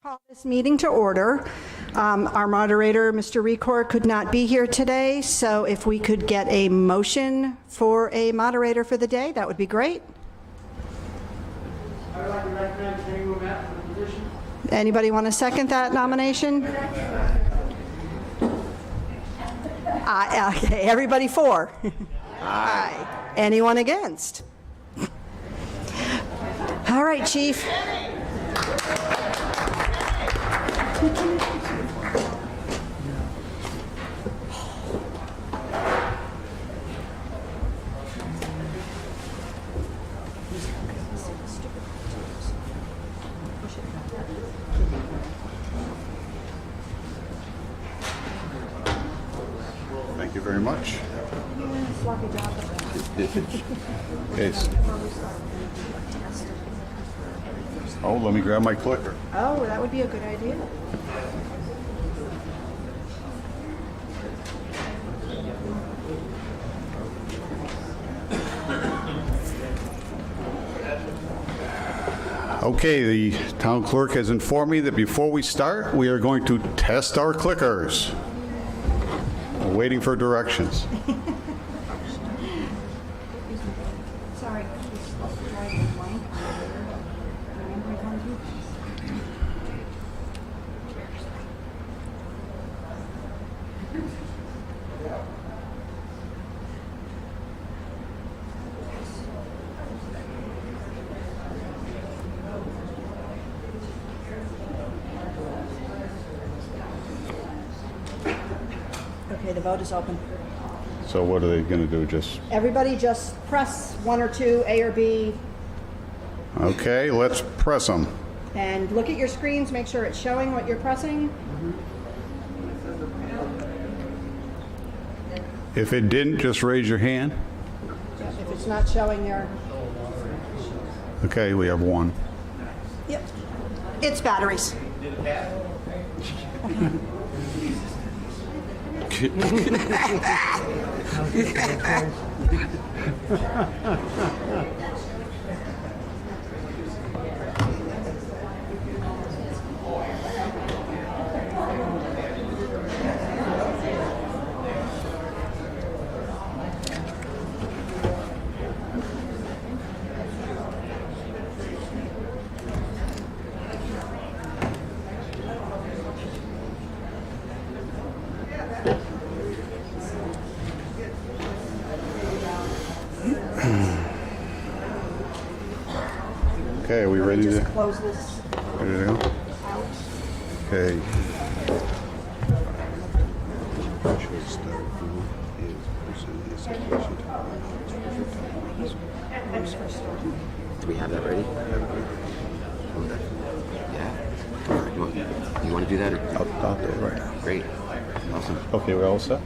Call this meeting to order. Our moderator, Mr. Record, could not be here today, so if we could get a motion for a moderator for the day, that would be great. I would like to recognize Jenny Womack for the position. Anybody want to second that nomination? Okay, everybody for? Aye. Anyone against? All right, Chief. Thank you very much. Yes. Oh, let me grab my clicker. Oh, that would be a good idea. Okay, the town clerk has informed me that before we start, we are going to test our clickers. We're waiting for directions. Sorry. Okay, the vote is open. So what are they going to do? Just, Everybody just press one or two, A or B, okay, let's press them. and look at your screens, make sure it's showing what you're pressing. If it didn't, just raise your hand. If it's not showing there, Okay, we have one. yep. It's batteries. Okay, are we ready to, Just close this. ready to go? Okay. Do we have that ready? Yeah. All right, you want to do that? I'll do it right now. Great. Awesome. Okay, we're all set?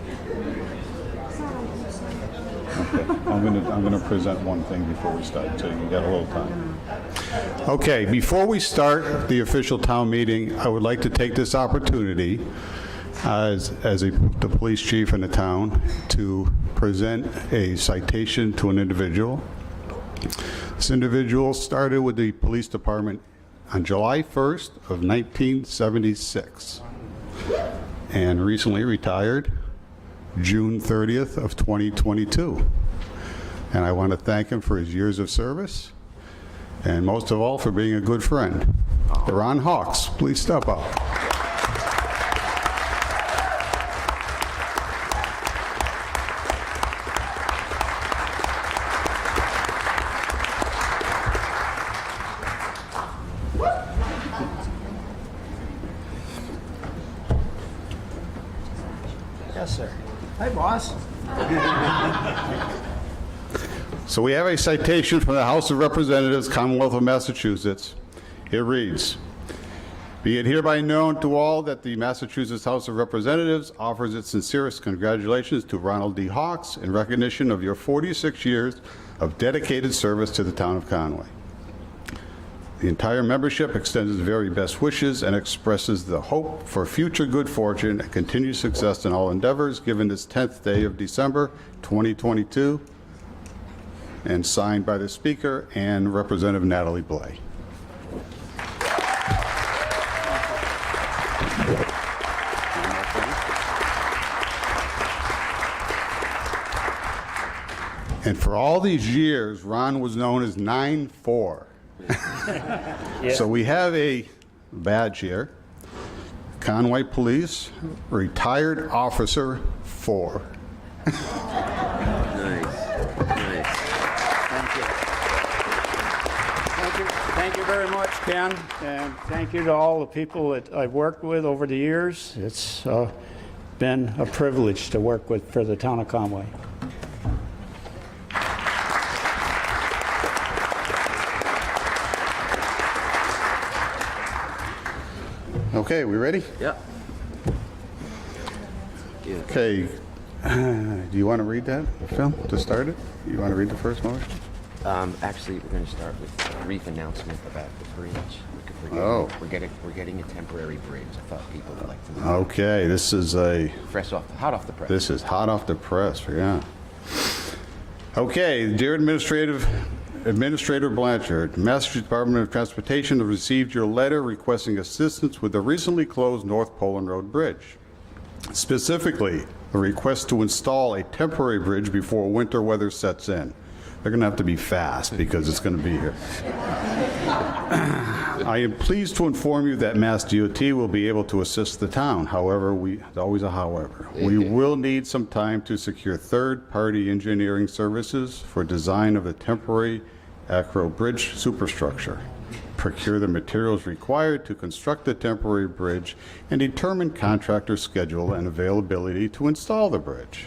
Okay, I'm gonna present one thing before we start, so you got a little time. Okay, before we start the official town meeting, I would like to take this opportunity the police chief in the town to present a citation to an individual. This individual started with the police department on July 1st of 1976 and recently retired June 30th of 2022. And I want to thank him for his years of service and most of all for being a good friend. Ron Hawks, please step up. Yes, sir. Hi, boss. So we have a citation from the House of Representatives, Commonwealth of Massachusetts. It reads, "Be it hereby known to all that the Massachusetts House of Representatives offers its sincerest congratulations to Ronald D. Hawks in recognition of your 46 years of dedicated service to the town of Conway. The entire membership extends its very best wishes and expresses the hope for future good fortune and continued success in all endeavors given this 10th day of December 2022, and signed by the Speaker and Representative Natalie Blais. And for all these years, Ron was known as 9-4. So we have a badge here. Conway Police, retired officer 4. Nice. Nice. Thank you very much, Ken, and thank you to all the people that I've worked with over the years. It's been a privilege to work with for the town of Conway. Okay, we ready? Yep. Yeah. Okay. Do you want to read that, Phil, to start it? You want to read the first motion? Actually, we're going to start with a brief announcement about the bridge. We're getting a temporary bridge. I thought people would like to know. Okay, this is Hot off the press. This is hot off the press, yeah. Okay, dear Administrator Blanchard, Massachusetts Department of Transportation has received your letter requesting assistance with the recently closed North Poland Road Bridge. Specifically, a request to install a temporary bridge before winter weather sets in. They're going to have to be fast because it's going to be here. I am pleased to inform you that Mass DOT will be able to assist the town. However, there's always a however. We will need some time to secure third-party engineering services for design of the temporary Acro Bridge superstructure, procure the materials required to construct the temporary bridge, and determine contractor schedule and availability to install the bridge.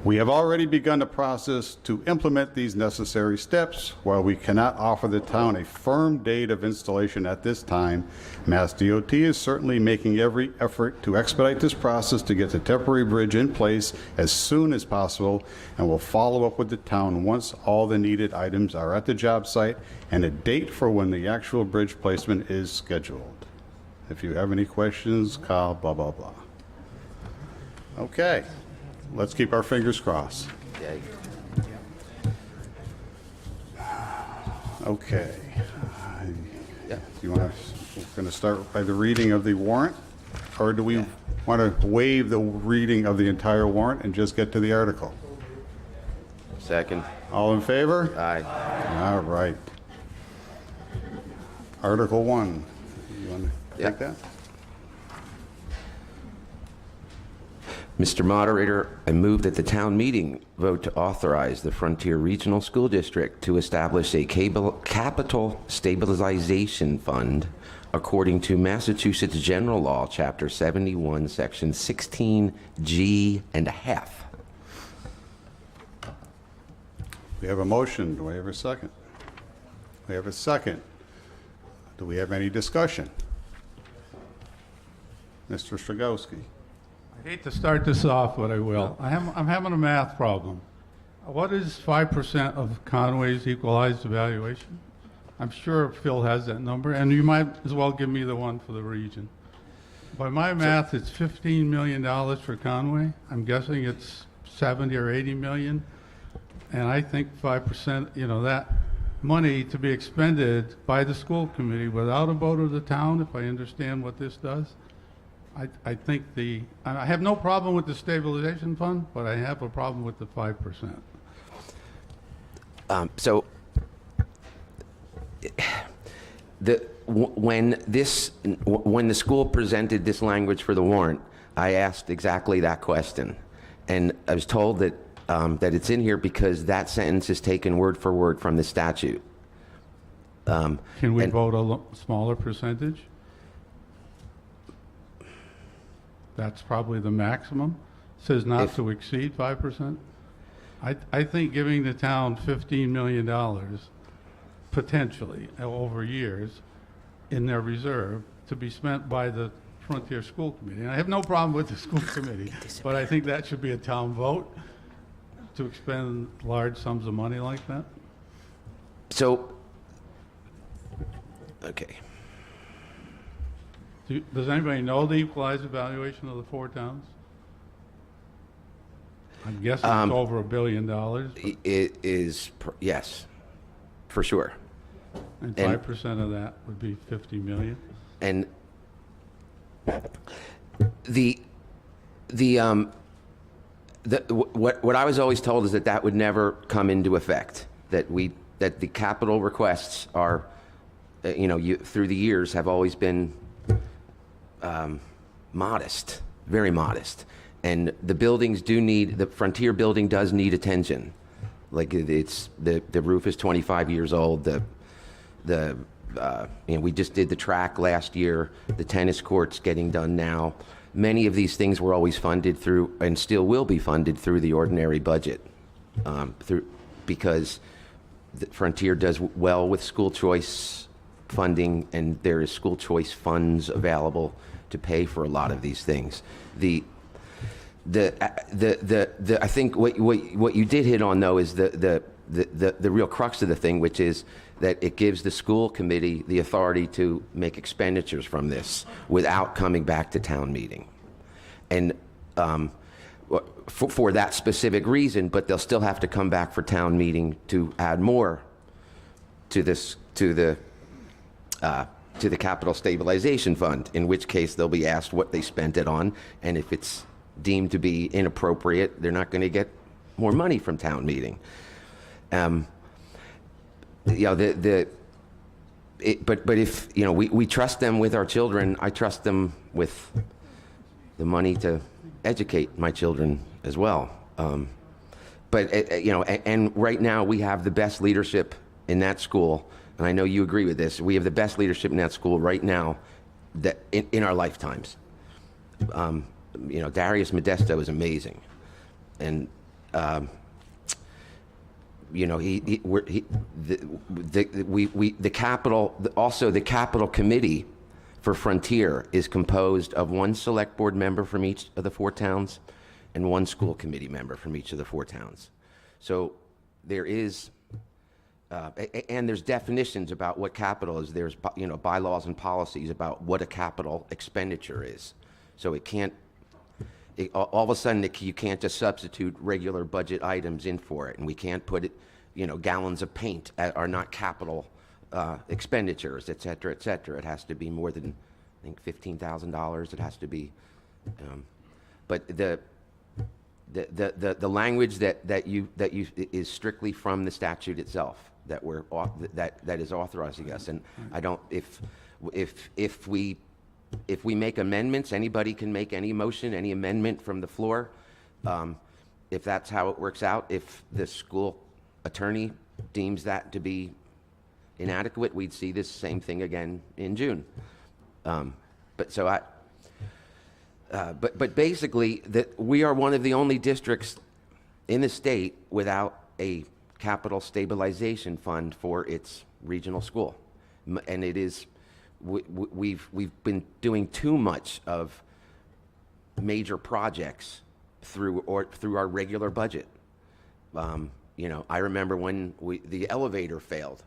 We have already begun the process to implement these necessary steps. While we cannot offer the town a firm date of installation at this time, Mass DOT is certainly making every effort to expedite this process to get the temporary bridge in place as soon as possible, and will follow up with the town once all the needed items are at the job site and a date for when the actual bridge placement is scheduled. If you have any questions, call blah, blah, blah. Okay. Let's keep our fingers crossed. Yeah. Okay. Yeah. Do you want to, we're going to start by the reading of the warrant? Or do we want to waive the reading of the entire warrant and just get to the article? Second. All in favor? Aye. All right. Article 1. You want to take that? Mr. Moderator, I move that the town meeting vote to authorize the Frontier Regional School District to establish a capital stabilization fund according to Massachusetts General Law, Chapter 71, Section 16G and a half. We have a motion. Do I have a second? We have a second. Do we have any discussion? Mr. Stragowski. I hate to start this off, but I will. I'm having a math problem. What is 5% of Conway's equalized evaluation? I'm sure Phil has that number, and you might as well give me the one for the region. By my math, it's $15 million for Conway. I'm guessing it's 70 or 80 million. And I think 5%, that money to be expended by the school committee without a vote of the town, if I understand what this does, I think I have no problem with the stabilization fund, but I have a problem with the 5%. When the school presented this language for the warrant, I asked exactly that question, and I was told that it's in here because that sentence is taken word for word from the statute. Can we vote a smaller percentage? That's probably the maximum. Says not to exceed 5%. I think giving the town $15 million potentially over years in their reserve to be spent by the Frontier School Committee. And I have no problem with the school committee, but I think that should be a town vote to expend large sums of money like that. So, okay. Does anybody know the equalized evaluation of the 4 towns? I'm guessing it's over $1 billion. It is, yes, for sure. And 5% of that would be 50 million. And what I was always told is that that would never come into effect, that the capital requests are, through the years have always been modest, very modest. And the buildings the Frontier building does need attention. Like the roof is 25 years old. We just did the track last year. The tennis court's getting done now. Many of these things were always funded through, and still will be funded through the ordinary budget, because the Frontier does well with school choice funding, and there is school choice funds available to pay for a lot of these things. I think what you did hit on, though, is the real crux of the thing, which is that it gives the school committee the authority to make expenditures from this without coming back to town meeting. And for that specific reason, but they'll still have to come back for town meeting to add more to the capital stabilization fund, in which case they'll be asked what they spent it on, and if it's deemed to be inappropriate, they're not going to get more money from town meeting. But if we trust them with our children, I trust them with the money to educate my children as well. And right now we have the best leadership in that school, and I know you agree with this. We have the best leadership in that school right now that in our lifetimes. Darius Modesto is amazing, and the capital committee for Frontier is composed of one select board member from each of the 4 towns and one school committee member from each of the 4 towns. So there is, and there's definitions about what capital is. There's bylaws and policies about what a capital expenditure is. So it can't. All of a sudden, you can't just substitute regular budget items in for it, and we can't put it, gallons of paint are not capital expenditures, et cetera, et cetera. It has to be more than, I think, $15,000. It has to be, but the language that you is strictly from the statute itself that is authorizing us, and I don't if we make amendments, anybody can make any motion, any amendment from the floor. If that's how it works out, if the school attorney deems that to be inadequate, we'd see this same thing again in June. But basically, that we are one of the only districts in the state without a capital stabilization fund for its regional school, and it is. We've been doing too much of major projects through our regular budget. I remember when the elevator failed,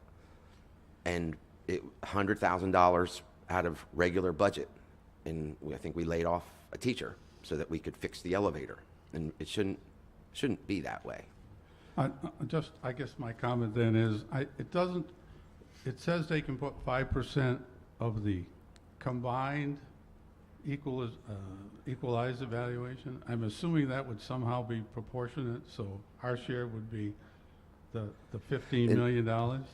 and $100,000 out of regular budget, and I think we laid off a teacher so that we could fix the elevator, and it shouldn't be that way. I guess my comment then is, it says they can put 5% of the combined equalized evaluation. I'm assuming that would somehow be proportionate, so our share would be the $15 million.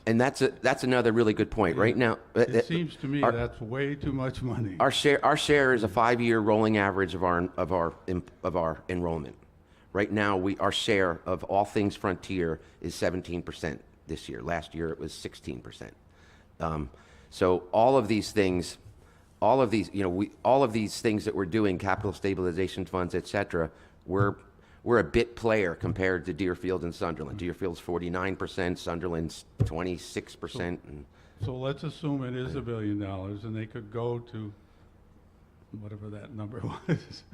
And that's another really good point. Right now, it seems to me that's way too much money. Our share is a 5-year rolling average of our enrollment. Right now, our share of all things Frontier is 17% this year. Last year it was 16%. So all of these things that we're doing, capital stabilization funds, et cetera, we're a bit player compared to Deerfield and Sunderland. Deerfield's 49%, Sunderland's 26%. So let's assume it is $1 billion, and they could go to whatever that number was,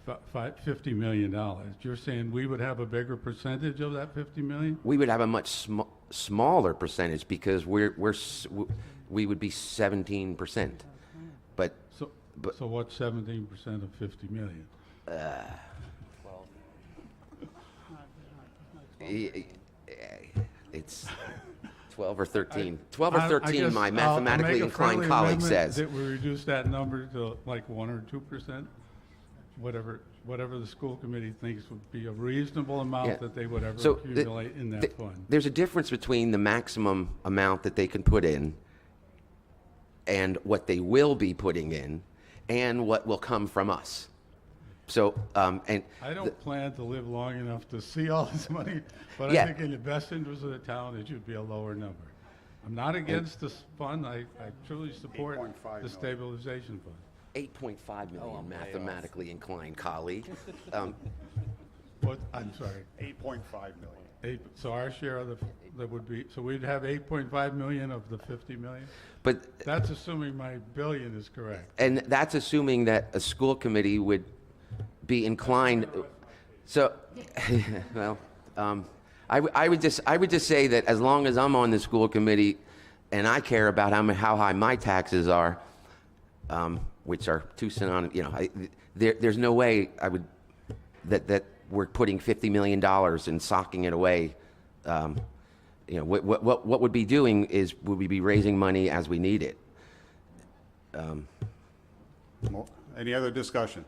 $50 million. You're saying we would have a bigger percentage of that $50 million? We would have a much smaller percentage because we would be 17%. So what's 17% of 50 million? It's 12 or 13. 12 or 13, my mathematically inclined colleague says. That we reduce that number to like 1 or 2%, whatever whatever the school committee thinks would be a reasonable Yeah. amount that they would ever So, accumulate in that fund. There's a difference between the maximum amount that they can put in and what they will be putting in and what will come from us. So, and I don't plan to live long enough to see all this money, but Yeah. I think in the best interest of the town, it should be a lower number. I'm not against this fund. I truly support 8.5 the million. stabilization fund. 8.5 million mathematically inclined colleague. What, I'm sorry, 8.5 million. so our share of that would be, so we'd have 8.5 million of the 50 million? But, That's assuming my billion is correct. and that's assuming that a school committee would be inclined, so, well, I would just say that as long as I'm on the school committee and I care about how high my taxes are, which are two synonymous, there's no way I would, that we're putting $50 million and socking it away. What would be doing is, would we be raising money as we need it? Any other discussion?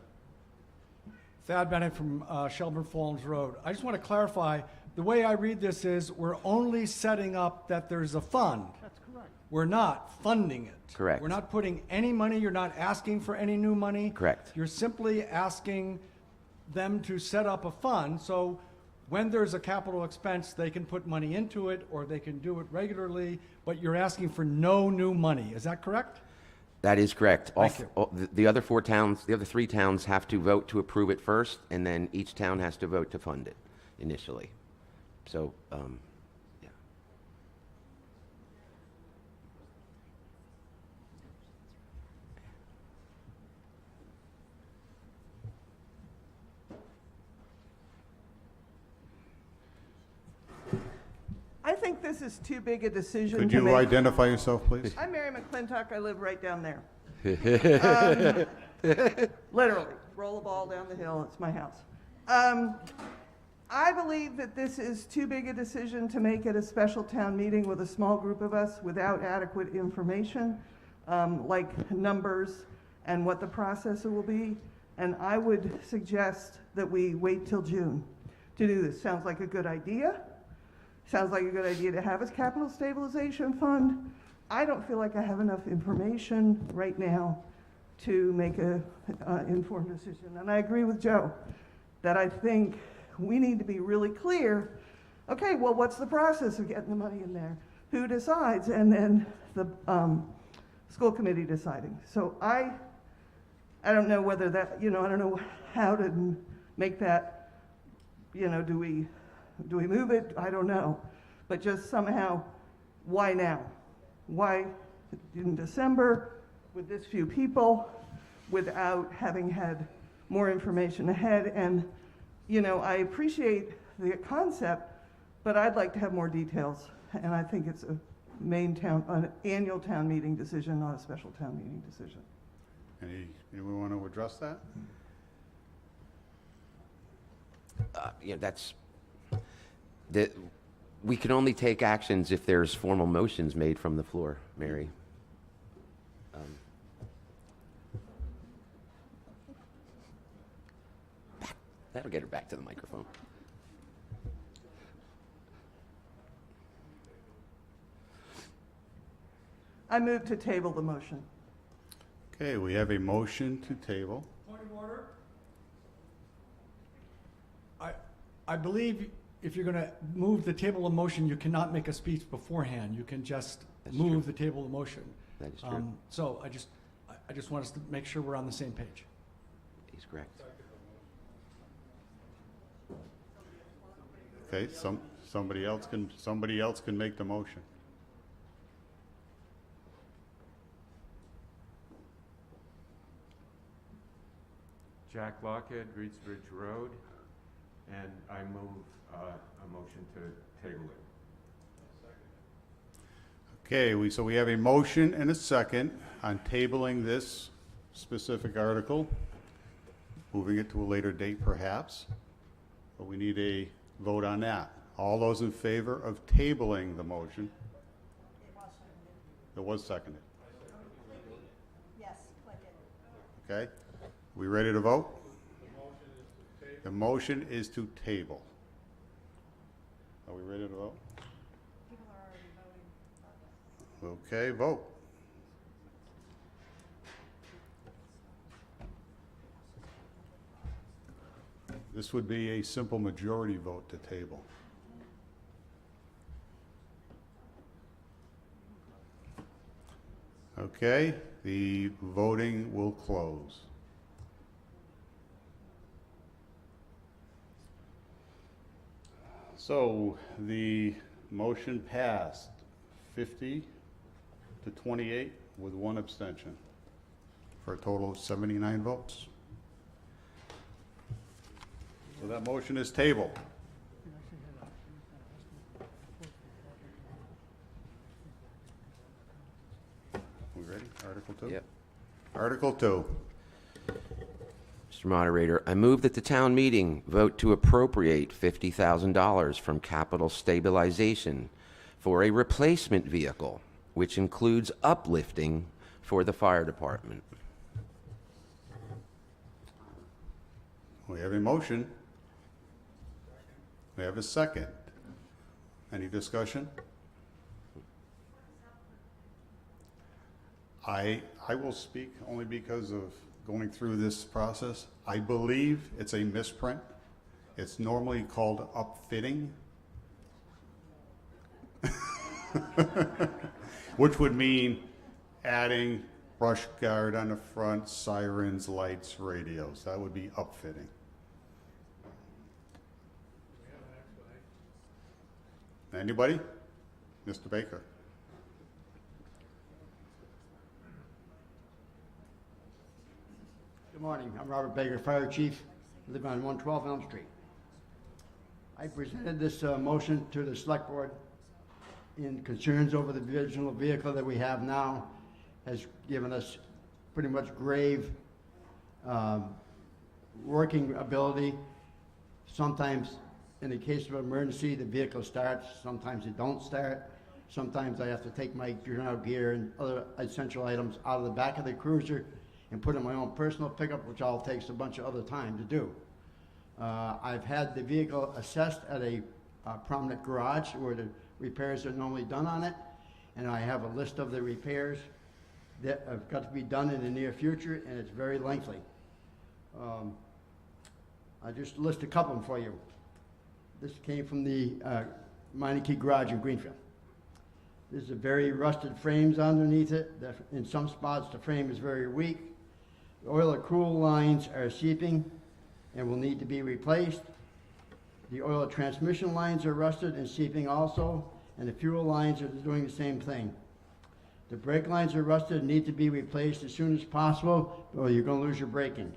Thad Bennett from Shelburne Falls Road. I just want to clarify, the way I read this is we're only setting up that there's a fund. That's correct. We're not funding it. Correct. We're not putting any money, you're not asking for any new money. Correct. You're simply asking them to set up a fund, so when there's a capital expense, they can put money into it, or they can do it regularly, but you're asking for no new money. Is that correct? That is correct. Thank you. The other the other three towns have to vote to approve it first, and then each town has to vote to fund it initially. So, yeah. I think this is too big a decision Could to you make. identify yourself, please? I'm Mary McClintock. I live right down there. Literally, roll a ball down the hill. It's my house. I believe that this is too big a decision to make at a special town meeting with a small group of us without adequate information, like numbers and what the process will be. And I would suggest that we wait till June to do this. Sounds like a good idea. Sounds like a good idea to have a capital stabilization fund. I don't feel like I have enough information right now to make a informed decision. And I agree with Joe that I think we need to be really clear. Okay, well, what's the process of getting the money in there? Who decides? And then the school committee deciding. So I don't know whether that, I don't know how to make that, do we move it? I don't know. But just somehow, why now? Why in December with this few people without having had more information ahead? And, I appreciate the concept, but I'd like to have more details. And I think it's an annual town meeting decision, not a special town meeting decision. Anyone want to address that? We can only take actions if there's formal motions made from the floor, Mary. That'll get her back to the microphone. I move to table the motion. Okay, we have a motion to table. Point of order. I believe if you're going to move the table of motion, you cannot make a speech beforehand. You can just That's move true. the table of motion. That is true. So I just want us to make sure we're on the same page. He's correct. Okay, somebody else can make the motion. Jack Lockhead, Reeds Bridge Road, and I move a motion to table it. Okay, so we have a motion and a second on tabling this specific article, moving it to a later date perhaps, but we need a vote on that. All those in favor of tabling the motion? It was seconded. Yes, Clinton. Okay, we ready to vote? The motion is to table. Are we ready to vote? People are already voting. Okay, vote. This would be a simple majority vote to table. Okay, the voting will close. So the motion passed 50 to 28 with one abstention for a total of 79 votes. So that motion is tabled. We ready? Article 2? Yep. Article 2. Mr. Moderator, I move that the town meeting vote to appropriate $50,000 from capital stabilization for a replacement vehicle, which includes uplifting for the fire department. We have a motion. We have a second. Any discussion? I will speak only because of going through this process. I believe it's a misprint. It's normally called upfitting, which would mean adding brush guard on the front, sirens, lights, radios. That would be upfitting. Anybody? Mr. Baker. Good morning. I'm Robert Baker, Fire Chief. I live on 112 Elm Street. I presented this motion to the Select Board in concerns over the original vehicle that we have now has given us pretty much grave working ability. Sometimes, in the case of emergency, the vehicle starts. Sometimes it don't start. Sometimes I have to take my ground gear and other essential items out of the back of the cruiser and put in my own personal pickup, which all takes a bunch of other time to do. I've had the vehicle assessed at a prominent garage where the repairs are normally done on it, and I have a list of the repairs that have got to be done in the near future, and it's very lengthy. I just list a couple of them for you. This came from the Meineke Garage in Greenfield. This is a very rusted frames underneath it. In some spots, the frame is very weak. The oil accrual lines are seeping and will need to be replaced. The oil transmission lines are rusted and seeping also, and the fuel lines are doing the same thing. The brake lines are rusted and need to be replaced as soon as possible, or you're going to lose your braking.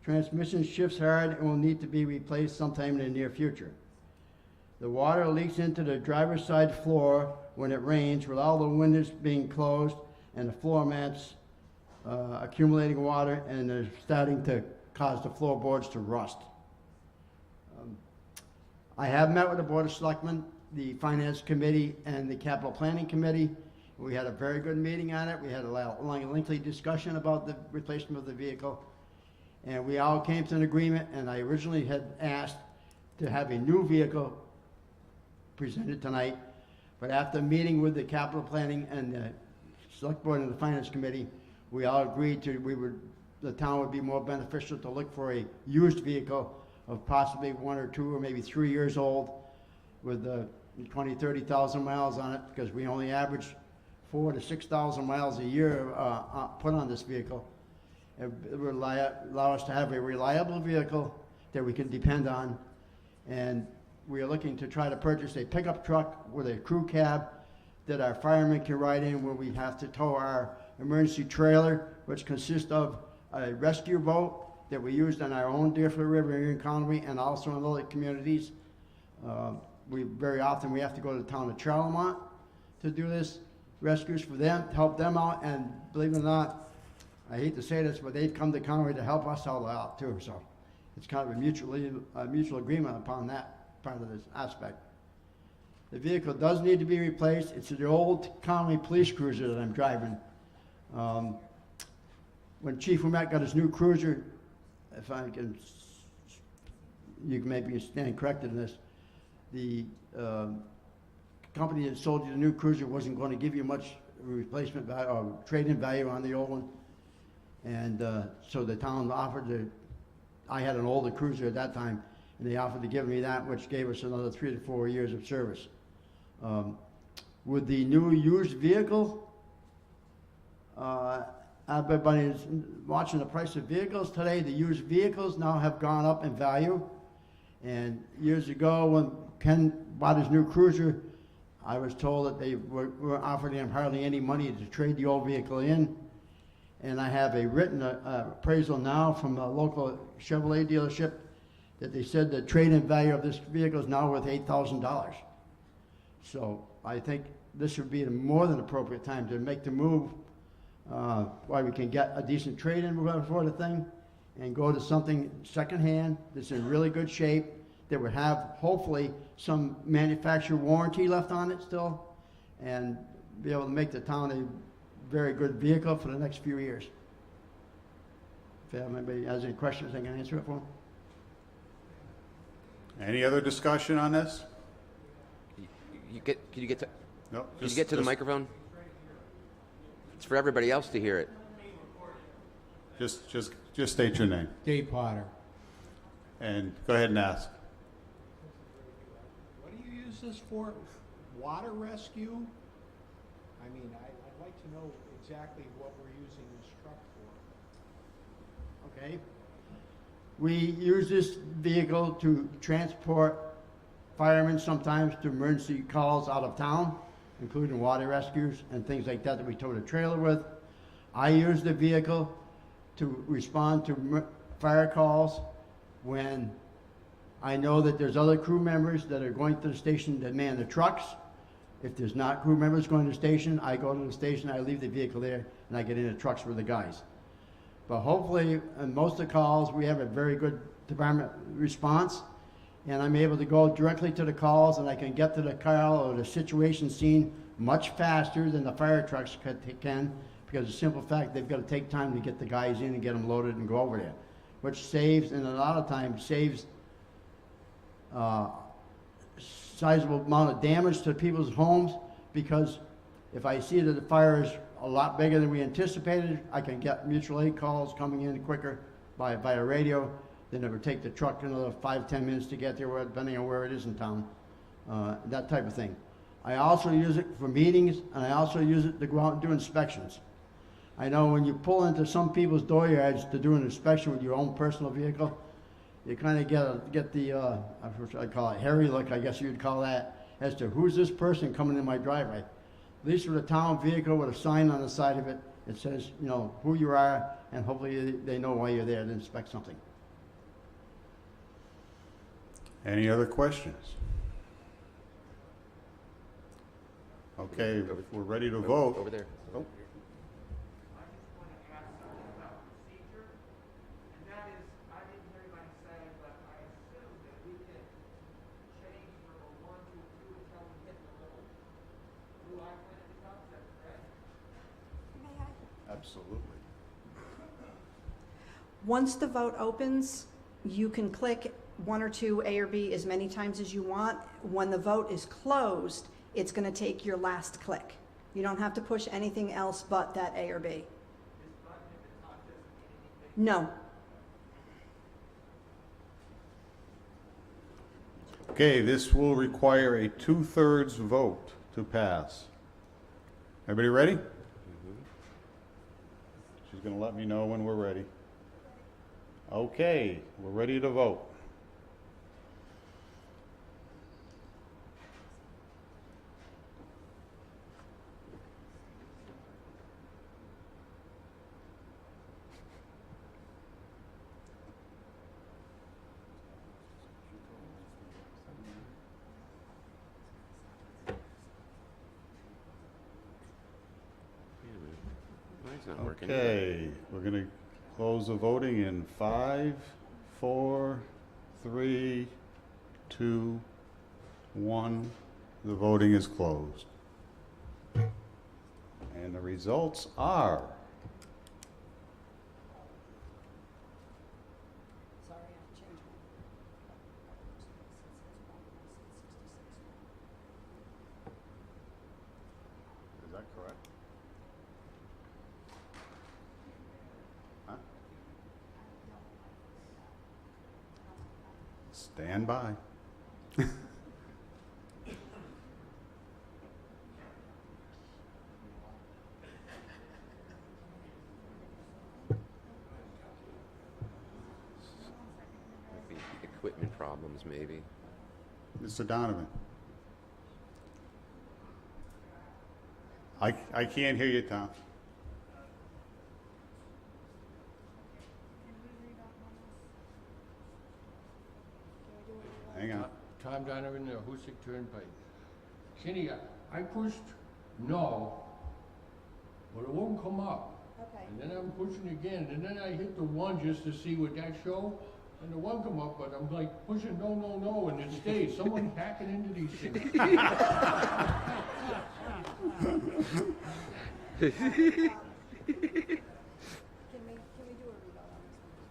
Transmission shifts hard and will need to be replaced sometime in the near future. The water leaks into the driver's side floor when it rains, with all the windows being closed and the floor mats accumulating water, and they're starting to cause the floorboards to rust. I have met with the Board of Selectmen, the Finance Committee, and the Capital Planning Committee. We had a very good meeting on it. We had a long, lengthy discussion about the replacement of the vehicle, and we all came to an agreement, and I originally had asked to have a new vehicle presented tonight, but after meeting with the Capital Planning and the Select Board and the Finance Committee, we all agreed the town would be more beneficial to look for a used vehicle of possibly 1 or 2 or maybe 3 years old with 20, 30,000 miles on it, because we only average 4,000 to 6,000 miles a year put on this vehicle. It would allow us to have a reliable vehicle that we can depend on, and we are looking to try to purchase a pickup truck with a crew cab that our firemen can ride in, where we have to tow our emergency trailer, which consists of a rescue boat that we used on our own Deerfield River here in Conway and also in other communities. Very often we have to go to the town of Charlemont to do this rescues for them, to help them out, and believe it or not, I hate to say this, but they'd come to Conway to help us all out too, so it's kind of a mutual agreement upon that part of this aspect. The vehicle does need to be replaced. It's the old Conway police cruiser that I'm driving. When Chief Ouimet got his new cruiser, if I can you can maybe stand corrected in this. The company that sold you the new cruiser wasn't going to give you much replacement value or trade-in value on the old one. And so the town offered to, I had an older cruiser at that time, and they offered to give me that, which gave us another 3 to 4 years of service. With the new used vehicle, everybody is watching the price of vehicles today. The used vehicles now have gone up in value. And years ago, when Ken bought his new cruiser, I was told that they were offering him hardly any money to trade the old vehicle in. And I have a written appraisal now from a local Chevrolet dealership that they said the trade-in value of this vehicle is now worth $8,000. So I think this would be a more than appropriate time to make the move while we can get a decent trade-in for the thing and go to something secondhand that's in really good shape that would have hopefully some manufacturer warranty left on it still and be able to make the town a very good vehicle for the next few years. If anybody has any questions, I can answer it for them. Any other discussion on this? Can you get to No. Can you get to the microphone? It's for everybody else to hear it. Just state your name Dave Potter. and go ahead and ask. What do you use this for? Water rescue? I mean, I'd like to know exactly what we're using this truck for. Okay. We use this vehicle to transport firemen sometimes to emergency calls out of town, including water rescues and things like that we towed a trailer with. I use the vehicle to respond to fire calls when I know that there's other crew members that are going to the station that man the trucks. If there's not crew members going to the station, I go to the station, I leave the vehicle there, and I get in the trucks with the guys. But hopefully, in most of the calls, we have a very good department response, and I'm able to go directly to the calls, and I can get to the call or the situation scene much faster than the fire trucks can, because the simple fact they've got to take time to get the guys in and get them loaded and go over there, which saves, and a lot of times saves sizable amount of damage to people's homes, because if I see that the fire is a lot bigger than we anticipated, I can get mutual aid calls coming in quicker via radio than it would take the truck another 5-10 minutes to get there, depending on where it is in town, that type of thing. I also use it for meetings, and I also use it to go out and do inspections. I know when you pull into some people's dooryards to do an inspection with your own personal vehicle, you kind of get the, I call it hairy look, I guess you'd call that, as to who's this person coming in my driveway. At least with a town vehicle with a sign on the side of it, it says, you know, who you are, and hopefully they know why you're there to inspect something. Any other questions? Okay, we're ready to vote. Over there. Oh. Absolutely. Once the vote opens, you can click 1 or 2 A or B as many times as you want. When the vote is closed, it's going to take your last click. You don't have to push anything else but that A or B. No. Okay, this will require a 2/3 vote to pass. Everybody ready? She's going to let me know when we're ready. Okay, we're ready to vote. Mine's not working. Okay, we're going to close the voting in 5, 4, 3, 2, 1. The voting is closed. And the results are... Sorry, I have to change Stand by. Equipment problems, maybe. Mr. Donovan. I can't hear you, Tom. Hang on. Tom Donovan, Hoosick Turnpike. Kenny, I pushed no, but it won't come up. Okay. And then I'm pushing again, and then I hit the one just to see what that show, and the one come up, but I'm like pushing no, no, no, and it stays. Someone hacking into these things.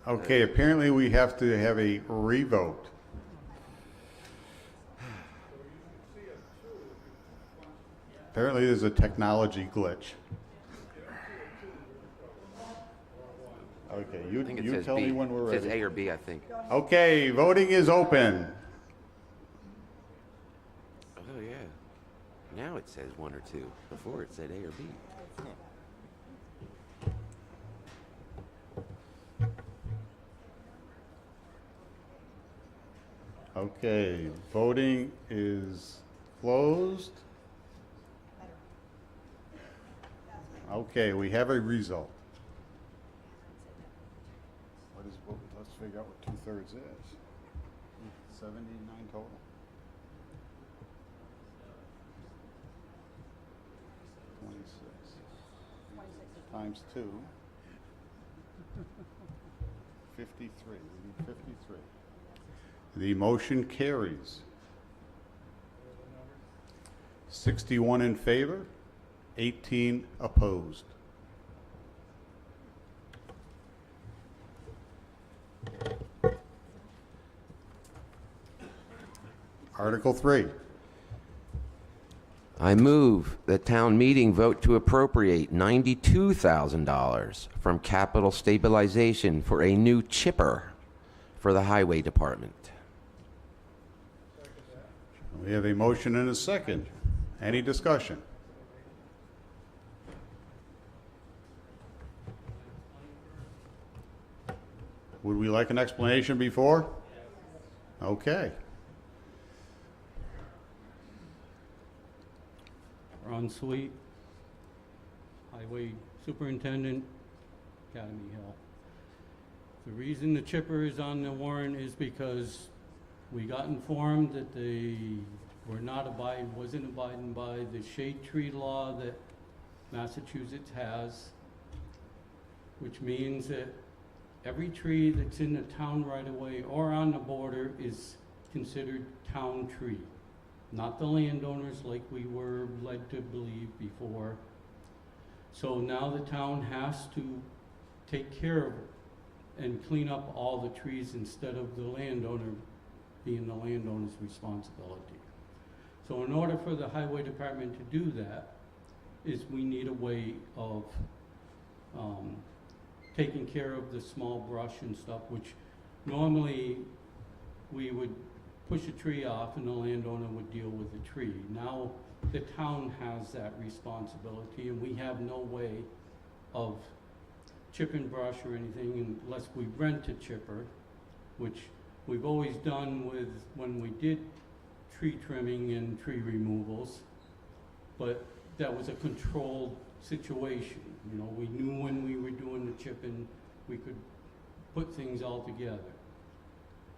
Okay, apparently we have to have a revote. Apparently there's a technology glitch. Okay, I think it you says tell B. me when we're It says ready. A or B, I think. Okay, voting is open. Oh, yeah. Now it says 1 or 2. Before it said A or B. Okay, voting is closed. Okay, we have a result. Let's figure out what 2/3 is. 79 total. Times 2. 53. We need 53. The motion carries. 61 in favor, 18 opposed. Article 3. I move that town meeting vote to appropriate $92,000 from capital stabilization for a new chipper for the highway department. We have a motion and a second. Any discussion? Would we like an explanation before? Okay. Ron Sweet, Highway Superintendent, Academy Hill. The reason the chipper is on the warrant is because we got informed that they wasn't abiding by the shade tree law that Massachusetts has, which means that every tree that's in the town right away or on the border is considered town tree. Not the landowners like we were led to believe before. So now the town has to take care of it and clean up all the trees instead of the landowner being the landowner's responsibility. So in order for the highway department to do that, is we need a way of taking care of the small brush and stuff, which normally we would push a tree off and the landowner would deal with the tree. Now the town has that responsibility and we have no way of chipping brush or anything unless we rent a chipper, which we've always done with when we did tree trimming and tree removals, but that was a controlled situation. You know, we knew when we were doing the chipping, we could put things all together.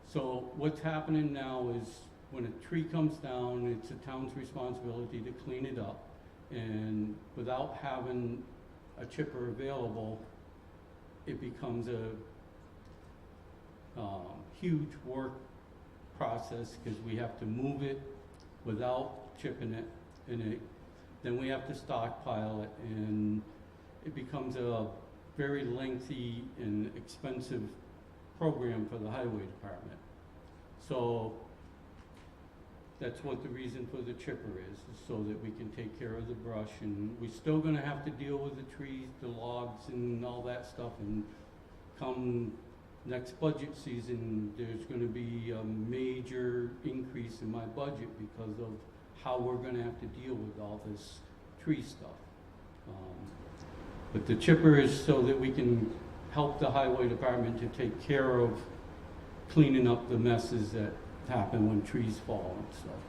So what's happening now is when a tree comes down, it's the town's responsibility to clean it up. And without having a chipper available, it becomes a huge work process because we have to move it without chipping it, and then we have to stockpile it, and it becomes a very lengthy and expensive program for the highway department. So that's what the reason for the chipper is so that we can take care of the brush, and we're still gonna have to deal with the trees, the logs and all that stuff, and come next budget season, there's gonna be a major increase in my budget because of how we're gonna have to deal with all this tree stuff. But the chipper is so that we can help the highway department to take care of cleaning up the messes that happen when trees fall and stuff.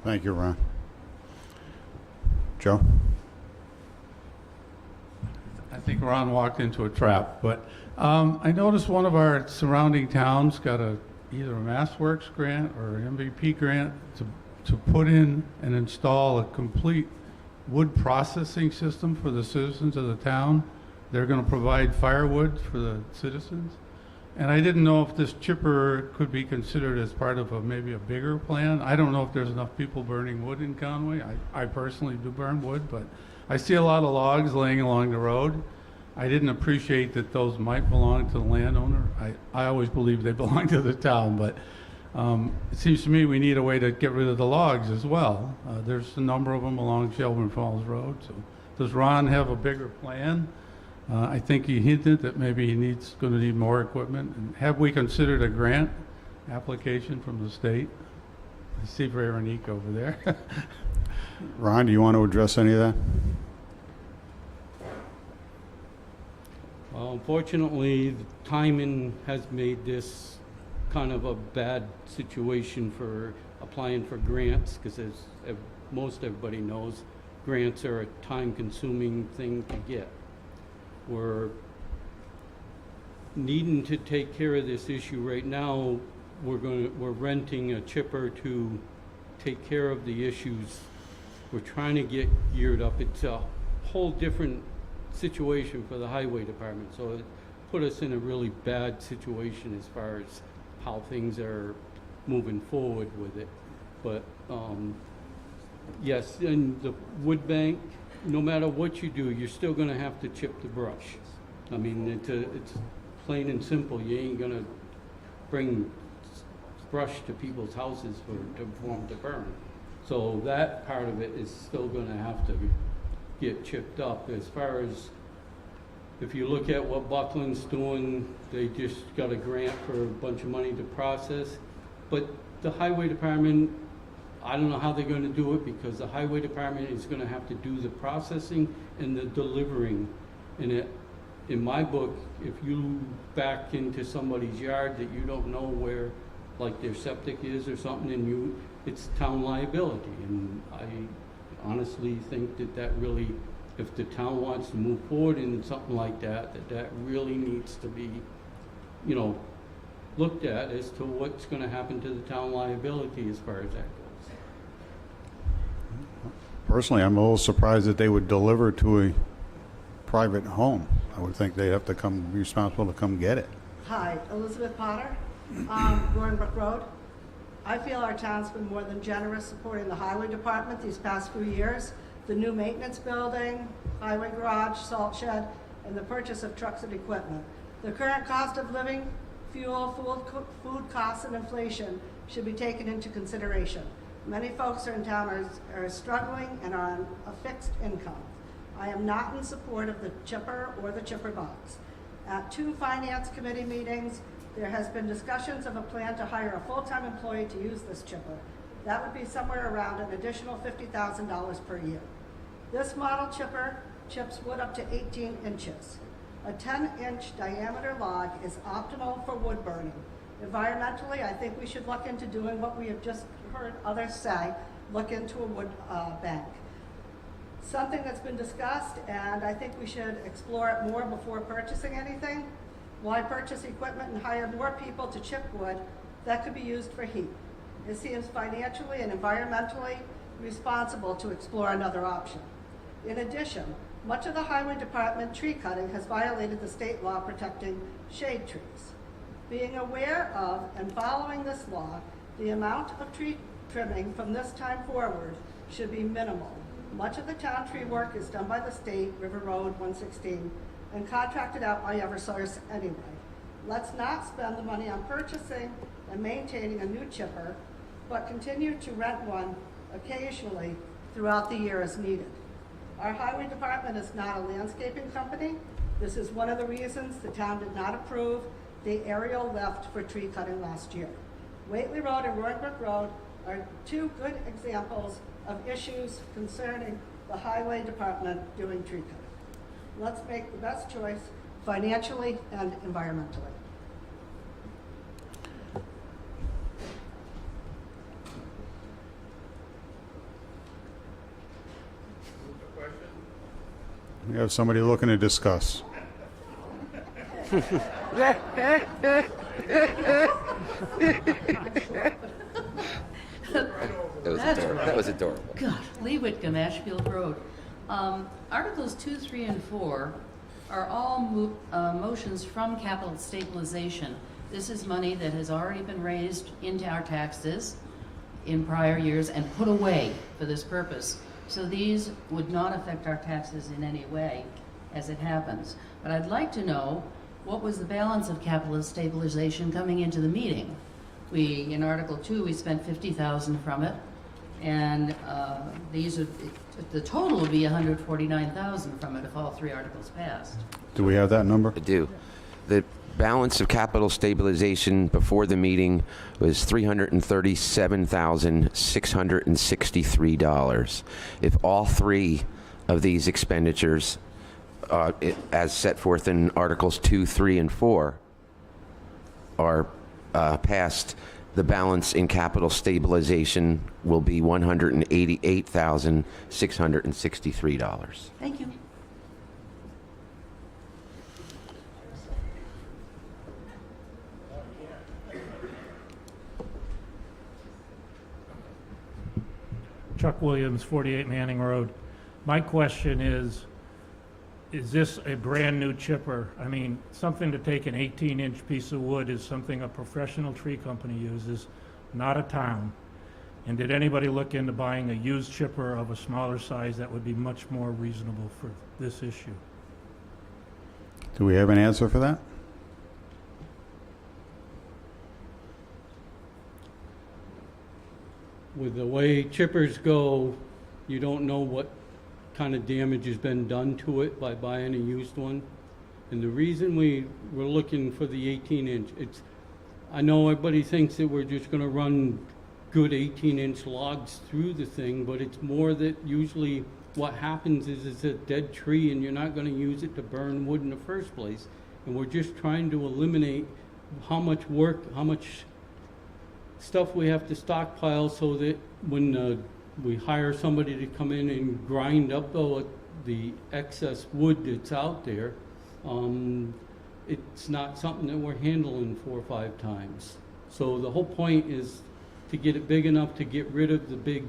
Thank you, Ron. Joe? I think Ron walked into a trap, but I noticed one of our surrounding towns got either a MassWorks grant or an MVP grant to put in and install a complete wood processing system for the citizens of the town. They're going to provide firewood for the citizens. And I didn't know if this chipper could be considered as part of maybe a bigger plan. I don't know if there's enough people burning wood in Conway. I personally do burn wood, but I see a lot of logs laying along the road. I didn't appreciate that those might belong to the landowner. I always believed they belong to the town, but it seems to me we need a way to get rid of the logs as well. There's a number of them along Shelburne Falls Road. So does Ron have a bigger plan? I think he hinted that maybe he's going to need more equipment. And have we considered a grant application from the state? I see Veronique over there. Ron, do you want to address any of that? Well, unfortunately, the timing has made this kind of a bad situation for applying for grants, because as most everybody knows, grants are a time-consuming thing to get. We're needing to take care of this issue right now. We're renting a chipper to take care of the issues. We're trying to get geared up. It's a whole different situation for the highway department, so it put us in a really bad situation as far as how things are moving forward with it. But yes, in the wood bank, no matter what you do, you're still going to have to chip the brush. I mean, it's plain and simple. You ain't going to bring brush to people's houses to burn. So that part of it is still going to have to get chipped up. As far as if you look at what Buckland's doing, they just got a grant for a bunch of money to process. But the highway department, I don't know how they're going to do it, because the highway department is going to have to do the processing and the delivering. And in my book, if you back into somebody's yard that you don't know where, like their septic is or something, and it's town liability. And I honestly think that really, if the town wants to move forward in something like that, that really needs to be, looked at as to what's going to happen to the town liability as far as that goes. Personally, I'm a little surprised that they would deliver to a private home. I would think they'd have to be responsible to come get it. Hi, Elizabeth Potter, Roaring Road. I feel our town's been more than generous supporting the highway department these past few years. The new maintenance building, highway garage, salt shed, and the purchase of trucks and equipment. The current cost of living, fuel, food costs, and inflation should be taken into consideration. Many folks in town are struggling and are on a fixed income. I am not in support of the chipper or the chipper box. At 2 finance committee meetings, there has been discussions of a plan to hire a full-time employee to use this chipper. That would be somewhere around an additional $50,000 per year. This model chipper chips wood up to 18 inches. A 10-inch diameter log is optimal for wood burning. Environmentally, I think we should look into doing what we have just heard others say, look into a wood bank. Something that's been discussed, and I think we should explore it more before purchasing anything. Why purchase equipment and hire more people to chip wood that could be used for heat? It seems financially and environmentally responsible to explore another option. In addition, much of the highway department tree cutting has violated the state law protecting shade trees. Being aware of and following this law, the amount of tree trimming from this time forward should be minimal. Much of the town tree work is done by the state, River Road 116, and contracted out by Eversource anyway. Let's not spend the money on purchasing and maintaining a new chipper, but continue to rent one occasionally throughout the year as needed. Our highway department is not a landscaping company. This is one of the reasons the town did not approve the aerial lift for tree cutting last year. Whately Road and Roaring Brook Road are two good examples of issues concerning the highway department doing tree cutting. Let's make the best choice financially and environmentally. We have somebody looking to discuss. That was adorable. God, Lee Whitcomb, Ashfield Road. Articles 2, 3, and 4 are all motions from capital stabilization. This is money that has already been raised into our taxes in prior years and put away for this purpose. So these would not affect our taxes in any way as it happens. But I'd like to know, what was the balance of capital stabilization coming into the meeting? In Article 2, we spent $50,000 from it, and the total would be $149,000 from it if all three articles passed. Do we have that number? I do. The balance of capital stabilization before the meeting was $337,663. If all three of these expenditures, as set forth in Articles 2, 3, and 4, are passed, the balance in capital stabilization will be $188,663. Thank you. Chuck Williams, 48 Manning Road. My question is this a brand new chipper? I mean, something to take an 18-inch piece of wood is something a professional tree company uses, not a town. And did anybody look into buying a used chipper of a smaller size that would be much more reasonable for this issue? Do we have an answer for that? With the way chippers go, you don't know what kind of damage has been done to it by buying a used one. And the reason we were looking for the 18-inch, I know everybody thinks that we're just going to run good 18-inch logs through the thing, but it's more that usually what happens is it's a dead tree and you're not going to use it to burn wood in the first place. And we're just trying to eliminate how much work, how much stuff we have to stockpile so that when we hire somebody to come in and grind up the excess wood that's out there, it's not something that we're handling 4 or 5 times. So the whole point is to get it big enough to get rid of the big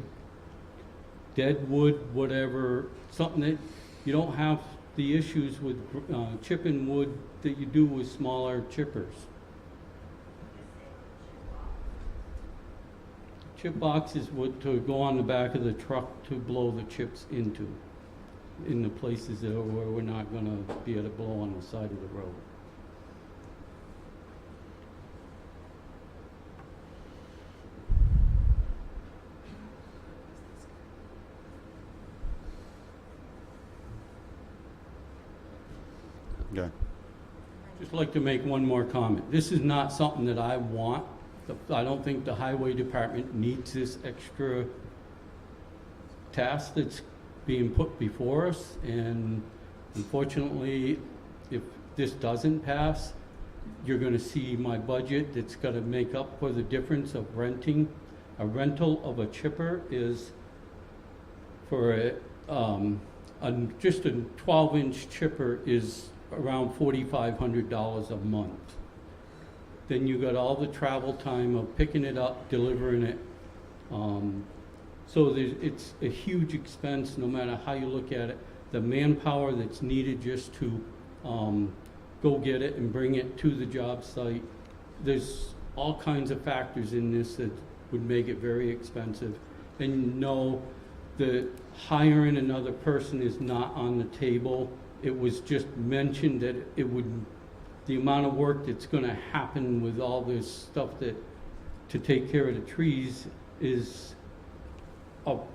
dead wood, whatever, something that you don't have the issues with chipping wood that you do with smaller chippers. Chip boxes would to go on the back of the truck to blow the chips into, in the places that where we're not going to be able to blow on the side of the road. Okay. Just like to make one more comment. This is not something that I want. I don't think the highway department needs this extra task that's being put before us, and unfortunately, if this doesn't pass, you're going to see my budget that's going to make up for the difference of renting. A rental of a chipper is for just a 12-inch chipper is around $4,500 a month. Then you got all the travel time of picking it up, delivering it. So it's a huge expense no matter how you look at it. The manpower that's needed just to go get it and bring it to the job site. There's all kinds of factors in this that would make it very expensive. And no, the hiring another person is not on the table. It was just mentioned that it would, the amount of work that's going to happen with all this stuff that to take care of the trees is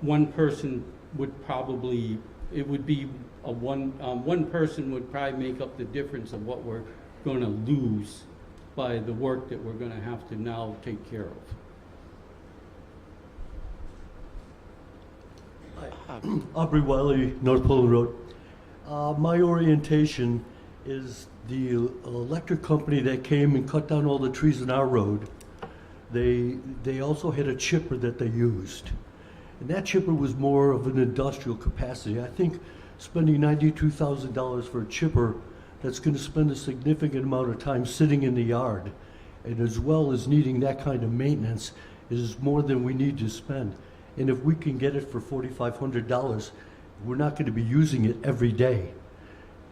one person would probably it would be one person would probably make up the difference of what we're going to lose by the work that we're going to have to now take care of. Aubrey Wiley, North Poland Road. My orientation is the electric company that came and cut down all the trees in our road. They also had a chipper that they used. And that chipper was more of an industrial capacity. I think spending $92,000 for a chipper that's going to spend a significant amount of time sitting in the yard, and as well as needing that kind of maintenance, is more than we need to spend. And if we can get it for $4,500, we're not going to be using it every day.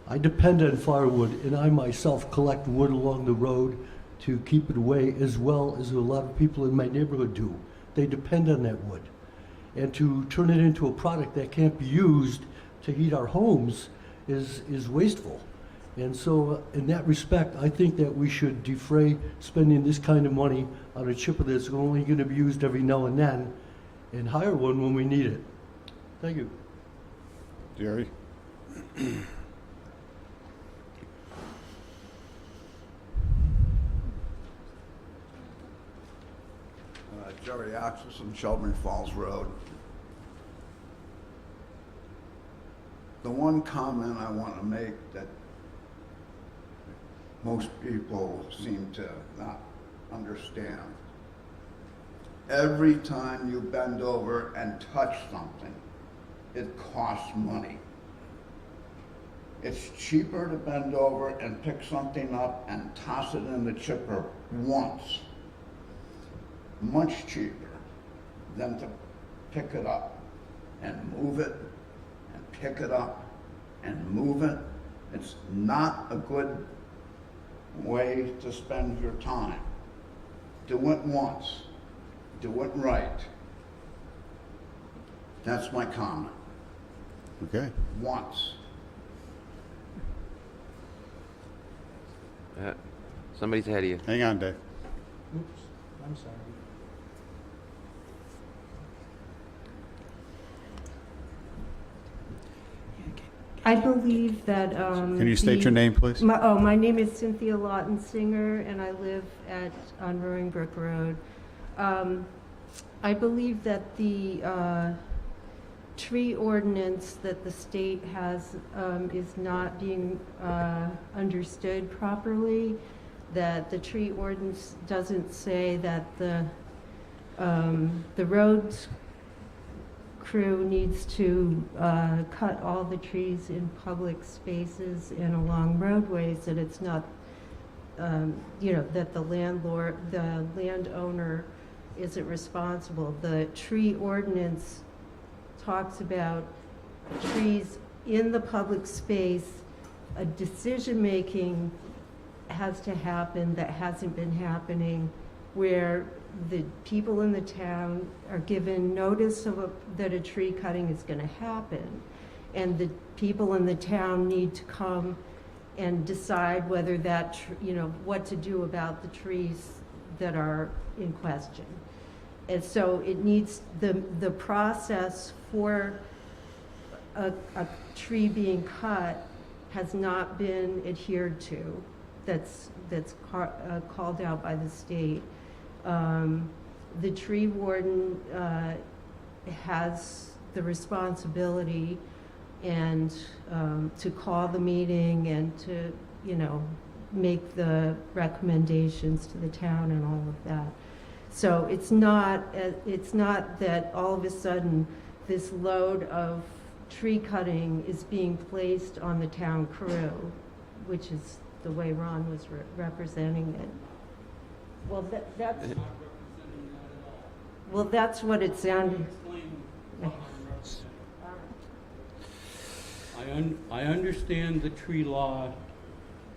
I depend on firewood, and I myself collect wood along the road to keep it away, as well as a lot of people in my neighborhood do. They depend on that wood. And to turn it into a product that can't be used to heat our homes is wasteful. And so in that respect, I think that we should defray spending this kind of money on a chipper that's only going to be used every now and then, and hire one when we need it. Thank you. Jerry? Jerry Axis on Shelburne Falls Road. The one comment I want to make that most people seem to not understand. Every time you bend over and touch something, it costs money. It's cheaper to bend over and pick something up and toss it in the chipper once. Much cheaper than to pick it up and move it and pick it up and move it. It's not a good way to spend your time. Do it once. Do it right. That's my comment. Okay. Once. Somebody's ahead of you. Hang on, Dave. Oops, I'm sorry. I believe that. Can you state your name, please? My name is Cynthia Lawton Singer, and I live on Roaring Brook Road. I believe that the tree ordinance that the state has is not being understood properly. That the tree ordinance doesn't say that the roads crew needs to cut all the trees in public spaces and along roadways, that it's not, that the landowner isn't responsible. The tree ordinance talks about trees in the public space. A decision-making has to happen that hasn't been happening, where the people in the town are given notice of that a tree cutting is going to happen, and the people in the town need to come and decide whether that, what to do about the trees that are in question. And so it needs, the process for a tree being cut has not been adhered to. That's called out by the state. The tree warden has the responsibility and to call the meeting and to, make the recommendations to the town and all of that. So it's not that all of a sudden this load of tree cutting is being placed on the town crew, which is the way Ron was representing it. Well, that's not representing that at all. Well, that's what it sounded. I understand the tree law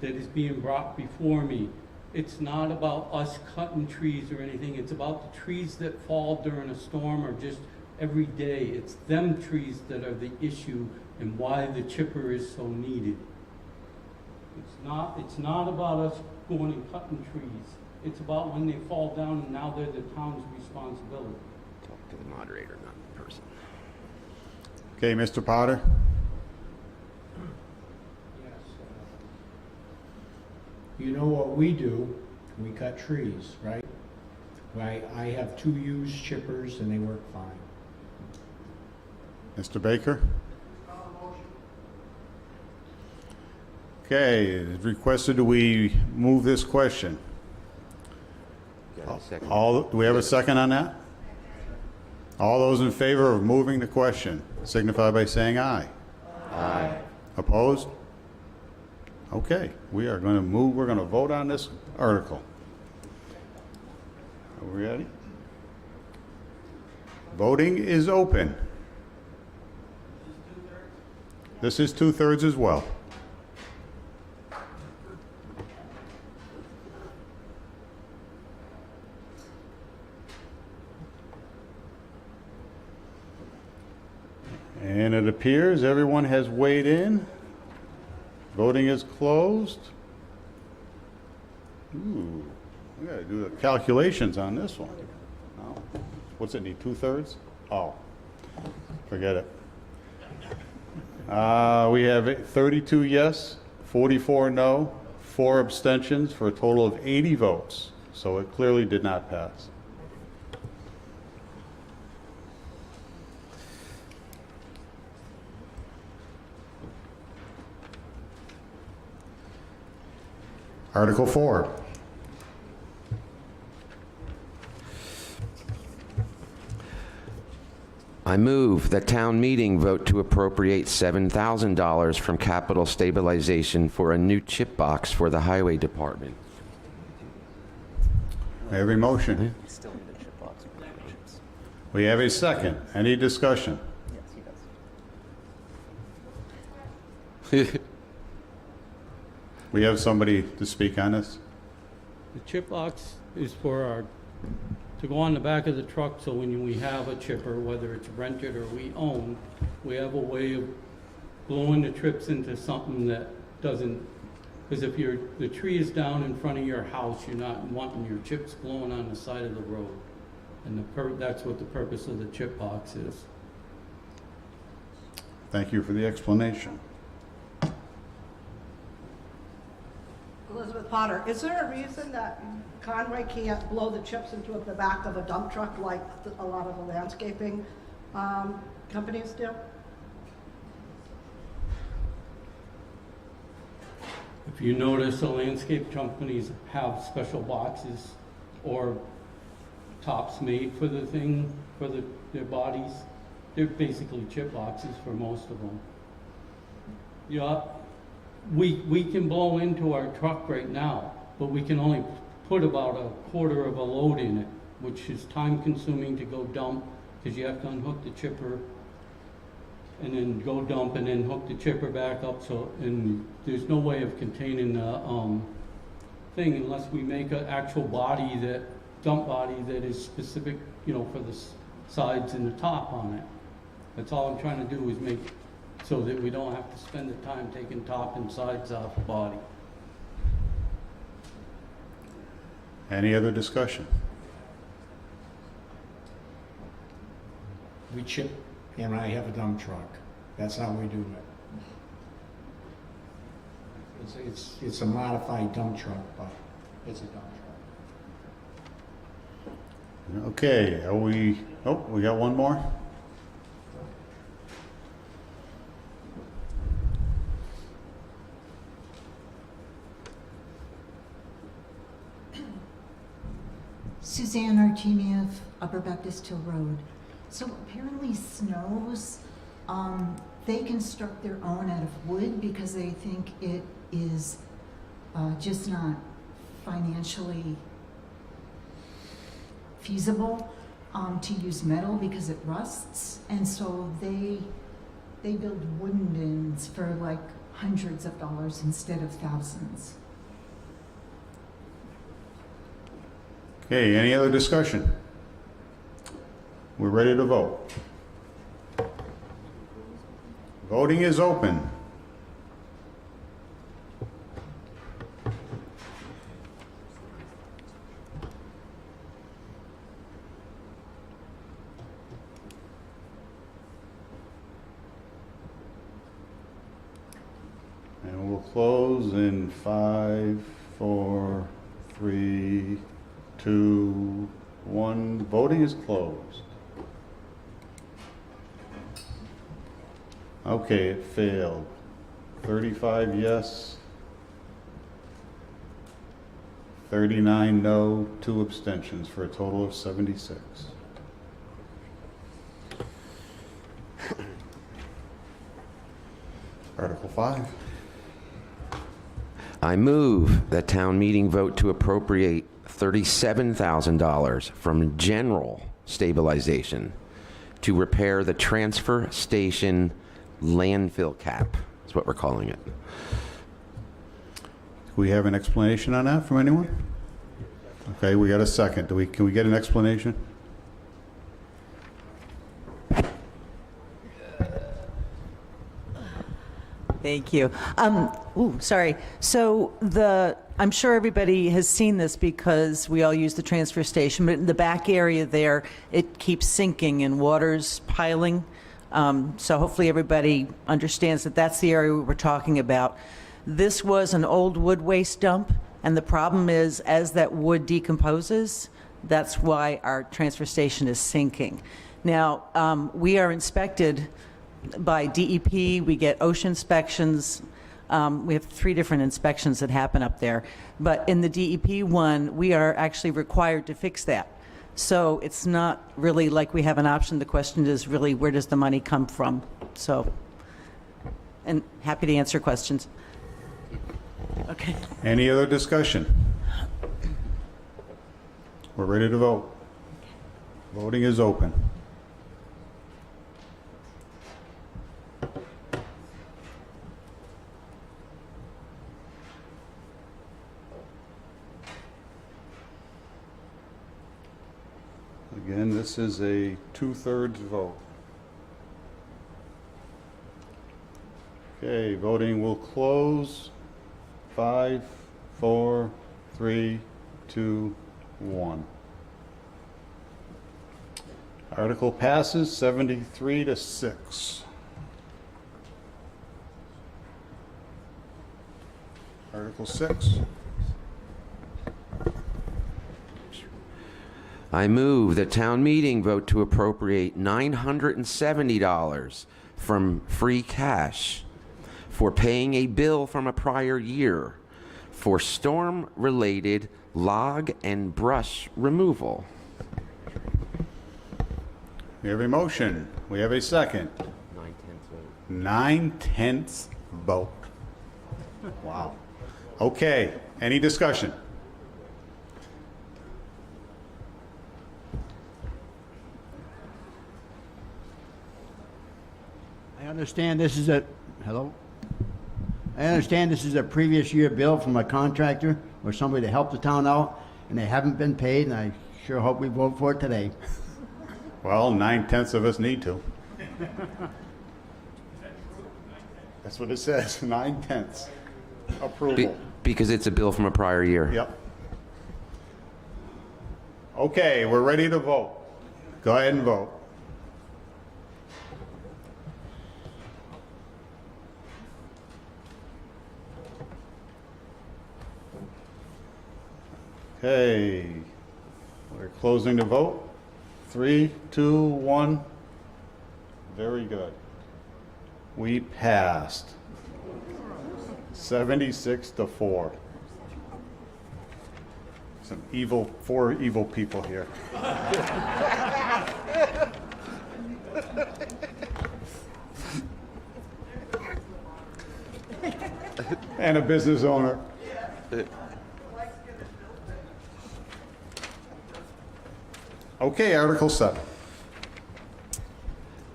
that is being brought before me. It's not about us cutting trees or anything. It's about the trees that fall during a storm or just every day. It's them trees that are the issue and why the chipper is so needed. It's not about us going and cutting trees. It's about when they fall down, and now they're the town's responsibility. Talk to the moderator, not the person. Okay, Mr. Potter? you know what we do? We cut trees, right? I have 2 used chippers and they work fine. Mr. Baker? Okay, it's requested do we move this question? Got a second? Do we have a second on that? All those in favor of moving the question signify by saying aye. Aye. Opposed? Okay, we are going to move, we're going to vote on this article. Are we ready? Voting is open. This is 2/3 as well. And it appears everyone has weighed in. Voting is closed. Ooh, we gotta do the calculations on this one. No. What's it need, 2/3? Oh, forget it. We have 32 yes, 44 no, 4 abstentions for a total of 80 votes. So it clearly did not pass. Article 4. I move that town meeting vote to appropriate $7,000 from capital stabilization for a new chip box for the highway department. Every motion. We have a second. Any discussion? We have somebody to speak on this? The chip box is for our, to go on the back of the truck, so when we have a chipper, whether it's rented or we own, we have a way of blowing the trips into something that doesn't, because if the tree is down in front of your house, you're not wanting your chips blowing on the side of the road. And that's what the purpose of the chip box is. Thank you for the explanation. Elizabeth Potter, is there a reason that Conway can't blow the chips into the back of a dump truck like a lot of the landscaping companies do? If you notice, the landscape companies have special boxes or tops made for the thing, for their bodies. They're basically chip boxes for most of them. Yeah, we can blow into our truck right now, but we can only put about 1/4 of a load in it, which is time consuming to go dump, because you have to unhook the chipper and then go dump and then hook the chipper back up. So, and there's no way of containing the thing unless we make an actual body, that dump body that is specific, you know, for the sides and the top on it. That's all I'm trying to do, is make so that we don't have to spend the time taking top and sides off the body. Any other discussion? We chip, and I have a dump truck. That's how we do it. It's a modified dump truck, but it's a dump truck. Okay, we got one more? Suzanne Artemiev, Upper Baptist Hill Road. So apparently snows, they construct their own out of wood because they think it is just not financially feasible to use metal because it rusts. And so they build wooden bins for like hundreds of dollars instead of thousands. Okay, any other discussion? We're ready to vote. Voting is open. And we'll close in 5, 4, 3, 2, 1. Voting is closed. Okay, it failed. 35 yes, 39 no, 2 abstentions, for a total of 76. Article 5. I move that town meeting vote to appropriate $37,000 from general stabilization to repair the transfer station landfill cap. That's what we're calling it. Do we have an explanation on that from anyone? Okay, we got a second. Can we get an explanation? Thank you. Sorry. So I'm sure everybody has seen this because we all use the transfer station, but in the back area there, it keeps sinking and water's piling. So hopefully everybody understands that that's the area we were talking about. This was an old wood waste dump, and the problem is as that wood decomposes, that's why our transfer station is sinking. Now, we are inspected by DEP, we get OSHA inspections. We have 3 different inspections that happen up there. But in the DEP one, we are actually required to fix that. So it's not really like we have an option. The question is really, where does the money come from? So, and happy to answer questions. Okay. Any other discussion? We're ready to vote. Voting is open. Again, this is a 2/3 vote. Okay, voting will close. 5, 4, 3, 2, 1. Article passes 73 to 6. Article 6. I move that town meeting vote to appropriate $970 from free cash for paying a bill from a prior year for storm-related log and brush removal. We have a motion. We have a second. 9/10 vote. Wow. Okay, any discussion? I understand this is a, hello? I understand this is a previous year bill from a contractor or somebody to help the town out, and they haven't been paid, and I sure hope we vote for it today. Well, 9/10 of us need to. That's what it says, 9/10 approval. Because it's a bill from a prior year. Yep. Okay, we're ready to vote. Go ahead and vote. Okay, we're closing the vote. 3, 2, 1. Very good. We passed. 76 to 4. Some evil, 4 evil people here. And a business owner. Okay, Article 7.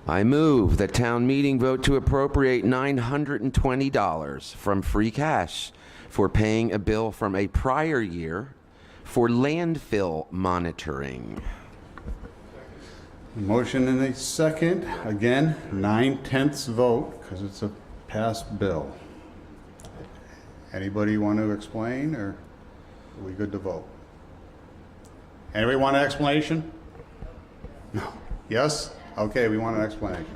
I move that town meeting vote to appropriate $920 from free cash for paying a bill from a prior year for landfill monitoring. Motion and a second. Again, 9/10 vote because it's a passed bill. Anybody want to explain, or are we good to vote? Anybody want an explanation? No. Yes? Okay, we want an explanation.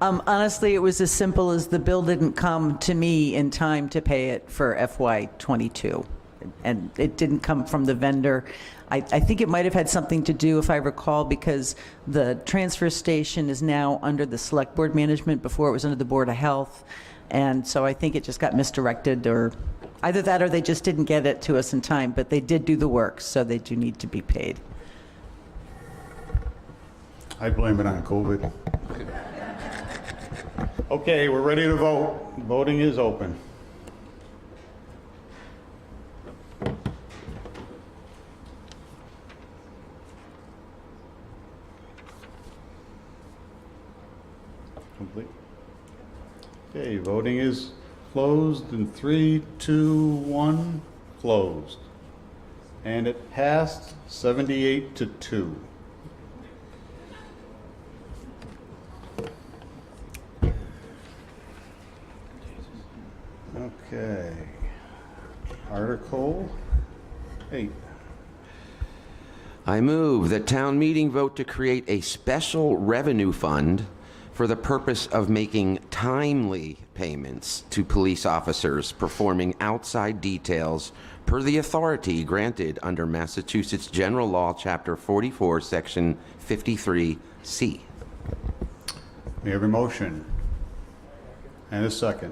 Honestly, it was as simple as the bill didn't come to me in time to pay it for FY '22. And it didn't come from the vendor. I think it might have had something to do, if I recall, because the transfer station is now under the Select Board management. Before it was under the Board of Health. And so I think it just got misdirected, or either that or they just didn't get it to us in time. But they did do the work, so they do need to be paid. I blame it on COVID. Okay, we're ready to vote. Voting is open. Complete. Okay, voting is closed in 3, 2, 1, closed. And it passed 78-2. Okay. Article 8. I move that town meeting vote to create a special revenue fund for the purpose of making timely payments to police officers performing outside details per the authority granted under Massachusetts General Law, Chapter 44, Section 53C. We have a motion and a second.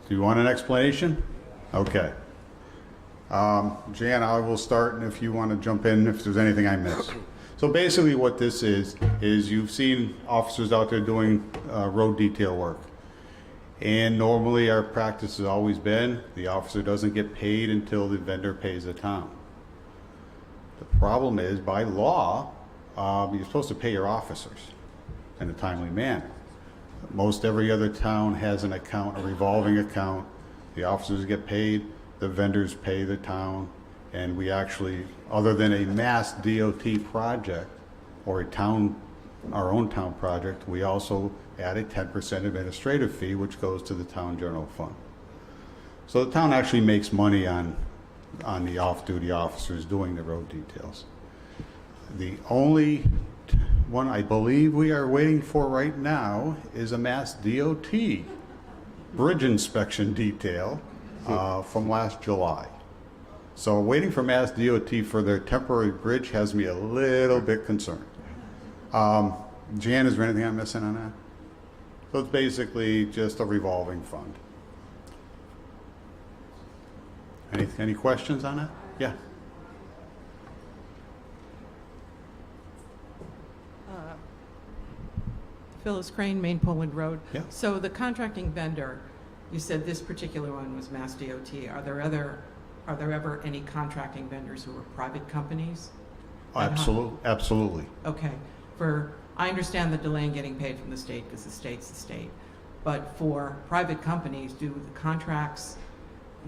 Do you want an explanation? Okay. Jan, I will start, and if you want to jump in if there's anything I miss. So basically what this is you've seen officers out there doing road detail work. And normally our practice has always been the officer doesn't get paid until the vendor pays the town. The problem is, by law, you're supposed to pay your officers in a timely manner. Most every other town has an account, a revolving account. The officers get paid, the vendors pay the town, and we actually, other than a mass DOT project or our own town project, we also add a 10% administrative fee, which goes to the town general fund. So the town actually makes money on the off-duty officers doing the road details. The only one I believe we are waiting for right now is a Mass DOT bridge inspection detail from last July. So waiting for Mass DOT for their temporary bridge has me a little bit concerned. Jan, is there anything I'm missing on that? So it's basically just a revolving fund. Any questions on that? Yeah. Phyllis Crane, Main Poland Road. Yeah. So the contracting vendor, you said this particular one was Mass DOT. Are there ever any contracting vendors who are private companies? Absolutely. Okay. I understand the delay in getting paid from the state because the state's the state. But for private companies, do the contracts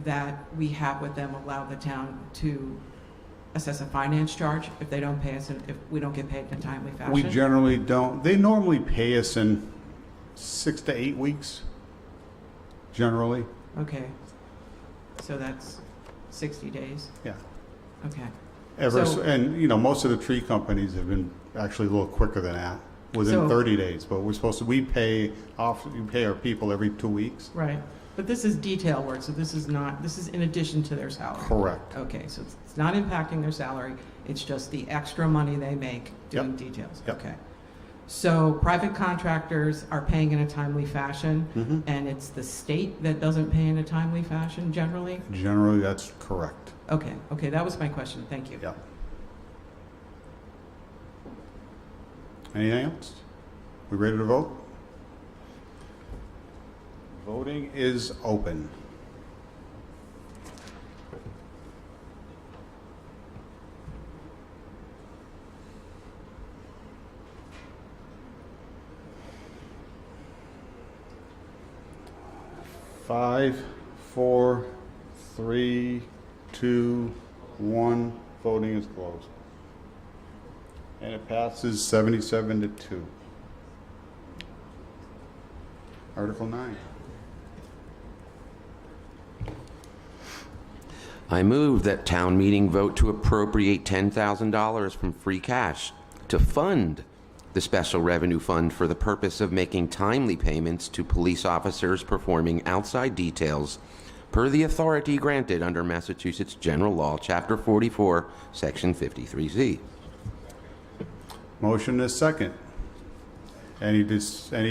that we have with them allow the town to assess a finance charge if they don't pay us, if we don't get paid in a timely fashion? We generally don't. They normally pay us in 6 to 8 weeks, generally. Okay. So that's 60 days? Yeah. Okay. And most of the tree companies have been actually a little quicker than that, within 30 days. But we pay our people every 2 weeks. Right. But this is detail work, so this is in addition to their salary. Correct. Okay, so it's not impacting their salary, it's just the extra money they make doing details. Yep. Okay. So private contractors are paying in a timely fashion, Mm-hmm. and it's the state that doesn't pay in a timely fashion generally? Generally, that's correct. Okay, that was my question, thank you. Yeah. Anything else? We ready to vote? Voting is open. Five, 4, 3, 2, 1. Voting is closed. And it passes 77-2. Article 9. I move that town meeting vote to appropriate $10,000 from free cash to fund the Special Revenue Fund for the purpose of making timely payments to police officers performing outside details per the authority granted under Massachusetts General Law, Chapter 44, Section 53Z. Motion is second. Any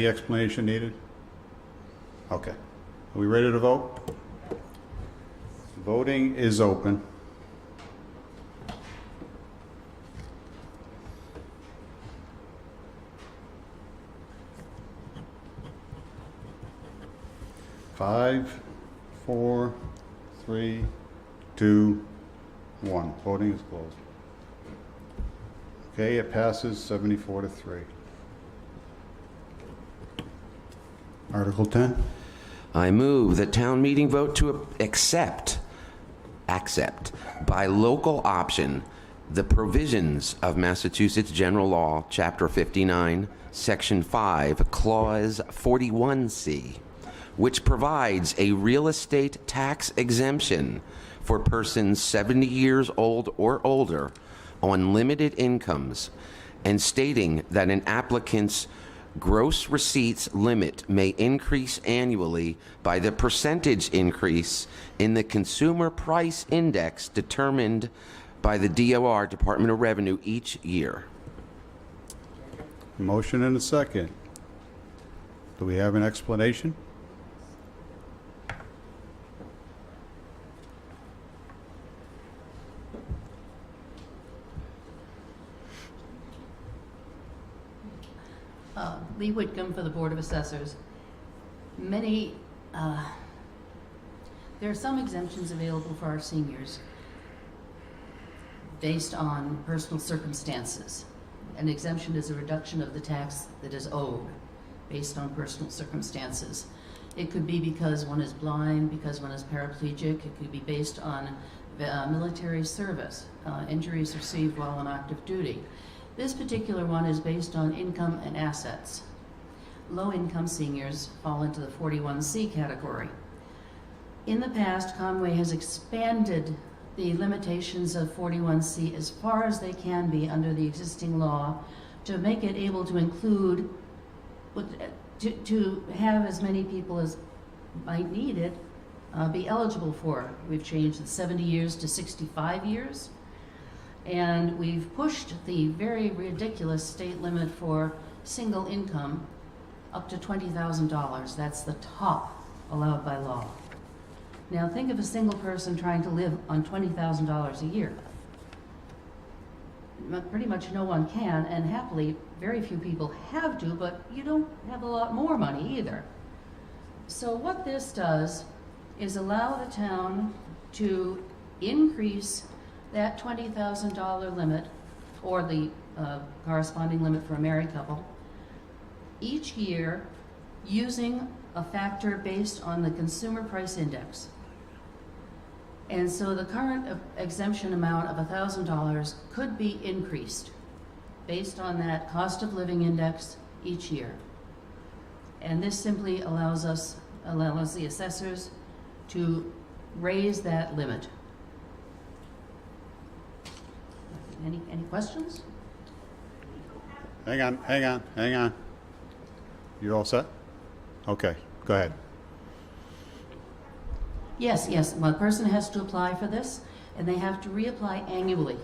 explanation needed? Okay. Are we ready to vote? Voting is open. Five, 4, 3, 2, 1. Voting is closed. Okay, it passes 74-3. Article 10. I move that town meeting vote to accept by local option the provisions of Massachusetts General Law, Chapter 59, Section 5, Clause 41C, which provides a real estate tax exemption for persons 70 years old or older on limited incomes, and stating that an applicant's gross receipts limit may increase annually by the percentage increase in the Consumer Price Index determined by the DOR, Department of Revenue, each year. Motion and a second. Do we have an explanation? Lee Whitcomb for the Board of Assessors. There are some exemptions available for our seniors based on personal circumstances. An exemption is a reduction of the tax that is owed based on personal circumstances. It could be because one is blind, because one is paraplegic. It could be based on military service, injuries received while on active duty. This particular one is based on income and assets. Low-income seniors fall into the 41C category. In the past, Conway has expanded the limitations of 41C as far as they can be under the existing law to make it able to include, to have as many people as might need it be eligible for it. We've changed the 70 years to 65 years. And we've pushed the very ridiculous state limit for single income up to $20,000. That's the top allowed by law. Now think of a single person trying to live on $20,000 a year. Pretty much no one can, and happily, very few people have to, but you don't have a lot more money either. So what this does is allow the town to increase that $20,000 limit, or the corresponding limit for a married couple, each year using a factor based on the Consumer Price Index. And so the current exemption amount of $1,000 could be increased based on that cost of living index each year. And this simply allows the assessors to raise that limit. Any questions? Hang on. You all set? Okay, go ahead. Yes. One person has to apply for this, and they have to reapply annually.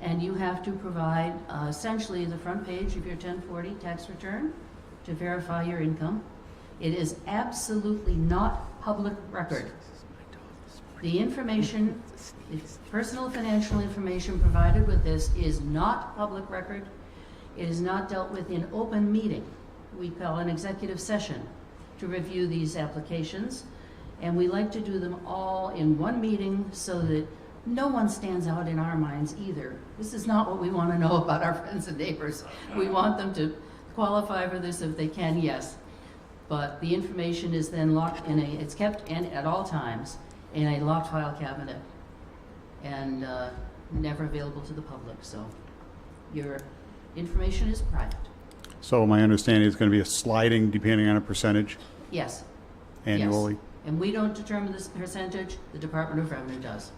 And you have to provide essentially the front page of your 1040 tax return to verify your income. It is absolutely not public record. The information, the personal financial information provided with this is not public record. It is not dealt with in open meeting. We call an executive session to review these applications, and we like to do them all in one meeting so that no one stands out in our minds either. This is not what we want to know about our friends and neighbors. We want them to qualify for this if they can, yes. But the information is then locked in it's kept in at all times in a locked file cabinet and never available to the public. So your information is private. So my understanding is going to be a sliding depending on a percentage Yes. annually? Yes. And we don't determine this percentage, the Department of Revenue does.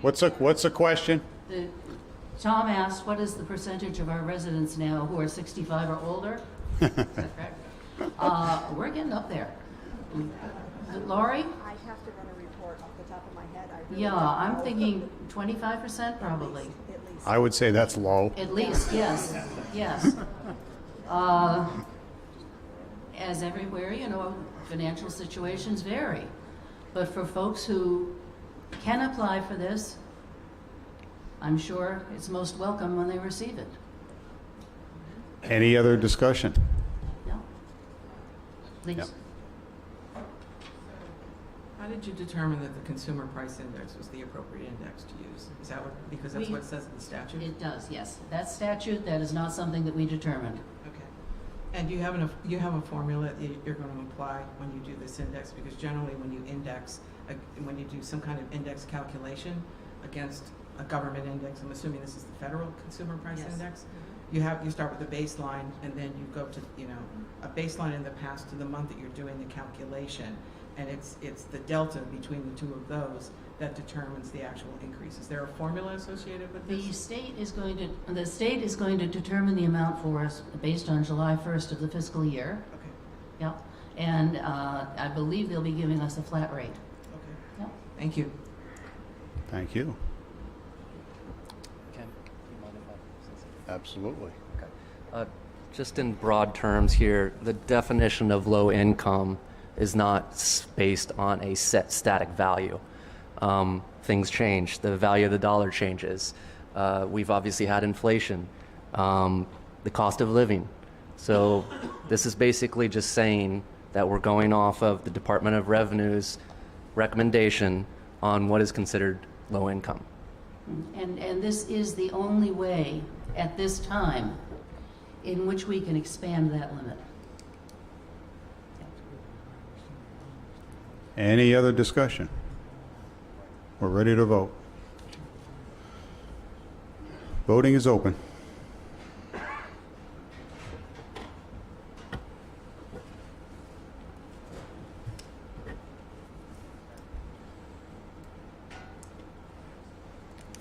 What's the question? Tom asked, what is the percentage of our residents now who are 65 or older? Is that correct? We're getting up there. Laurie? I have to run a report off the top of my head. Yeah, I'm thinking 25% probably. I would say that's low. At least, yes, yes. As everywhere, you know, financial situations vary. But for folks who can apply for this, I'm sure it's most welcome when they receive it. Any other discussion? No? Please. Yep. How did you determine that the consumer price index was the appropriate index to use? Is that what, because that's what it says in the statute? It does, yes. That statute, that is not something that we determined. Okay. And you have a formula that you're going to apply when you do this index? Because generally when you index, when you do some kind of index calculation against a government index, I'm assuming this is the federal consumer price Yes. index, you start with a baseline and then you go to, a baseline in the past to the month that you're doing the calculation. And it's the delta between the two of those that determines the actual increase. Is there a formula associated with this? The state is going to determine the amount for us based on July 1st of the fiscal year. Okay. Yep. And I believe they'll be giving us a flat rate. Okay. Yep. Thank you. Thank you. Ken, do you mind if I say something? Absolutely. Okay. Just in broad terms here, the definition of low income is not based on a set static value. Things change. The value of the dollar changes. We've obviously had inflation, the cost of living. So this is basically just saying that we're going off of the Department of Revenue's recommendation on what is considered low income. And this is the only way at this time in which we can expand that limit. Any other discussion? We're ready to vote. Voting is open.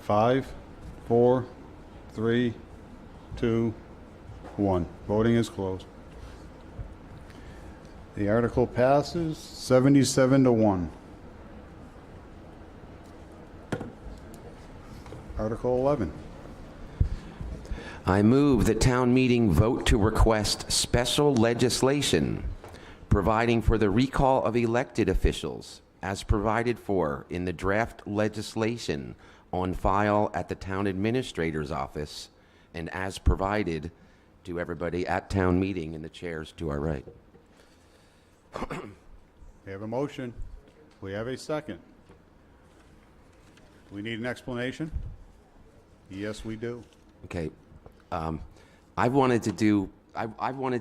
Five, 4, 3, 2, 1. Voting is closed. The article passes 77-1. Article 11. I move that town meeting vote to request special legislation providing for the recall of elected officials as provided for in the draft legislation on file at the town administrator's office and as provided to everybody at town meeting in the chairs to our right. We have a motion. We have a second. We need an explanation? Yes, we do. Okay. I've wanted to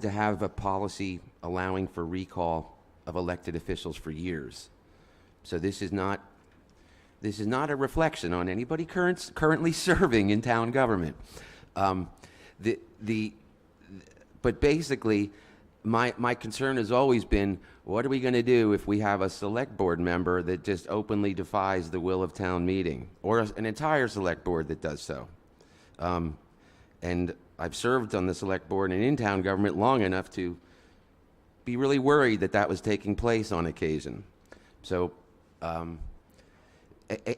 have a policy allowing for recall of elected officials for years. So this is not a reflection on anybody currently serving in town government. But basically, my concern has always been, what are we going to do if we have a select board member that just openly defies the will of town meeting, or an entire select board that does so? And I've served on the select board and in town government long enough to be really worried that that was taking place on occasion. So,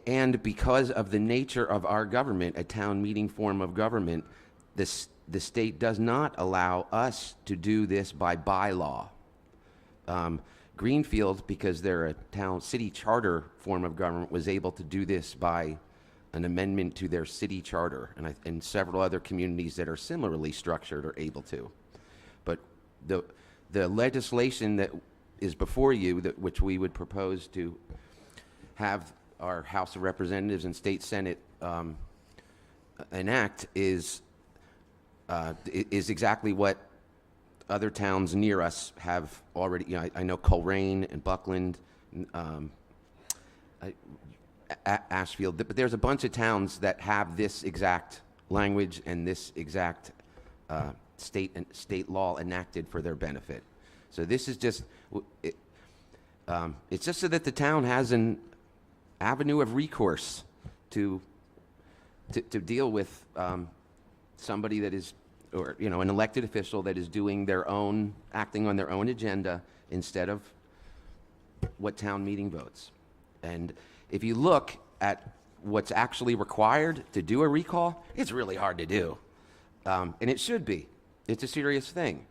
and because of the nature of our government, a town meeting form of government, the state does not allow us to do this by bylaw. Greenfield, because they're a city charter form of government, was able to do this by an amendment to their city charter, and several other communities that are similarly structured are able to. But the legislation that is before you, which we would propose to have our House of Representatives and State Senate enact, is exactly what other towns near us have already. I know Coleraine and Buckland, Ashfield, but there's a bunch of towns that have this exact language and this exact state law enacted for their benefit. So this is just, it's just so that the town has an avenue of recourse to deal with somebody that is, or an elected official that is doing acting on their own agenda instead of what town meeting votes. And if you look at what's actually required to do a recall, it's really hard to do. And it should be. It's a serious thing.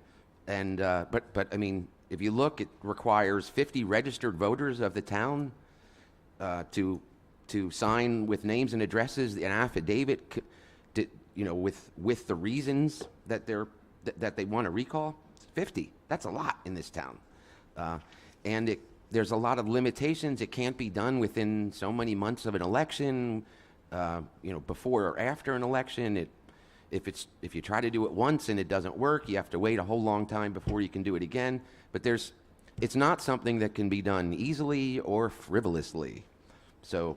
And, but I mean, if you look, it requires 50 registered voters of the town to sign with names and addresses an affidavit, with the reasons that they want to recall. 50. That's a lot in this town. And there's a lot of limitations. It can't be done within so many months of an election, before or after an election. If you try to do it once and it doesn't work, you have to wait a whole long time before you can do it again. But it's not something that can be done easily or frivolously. So,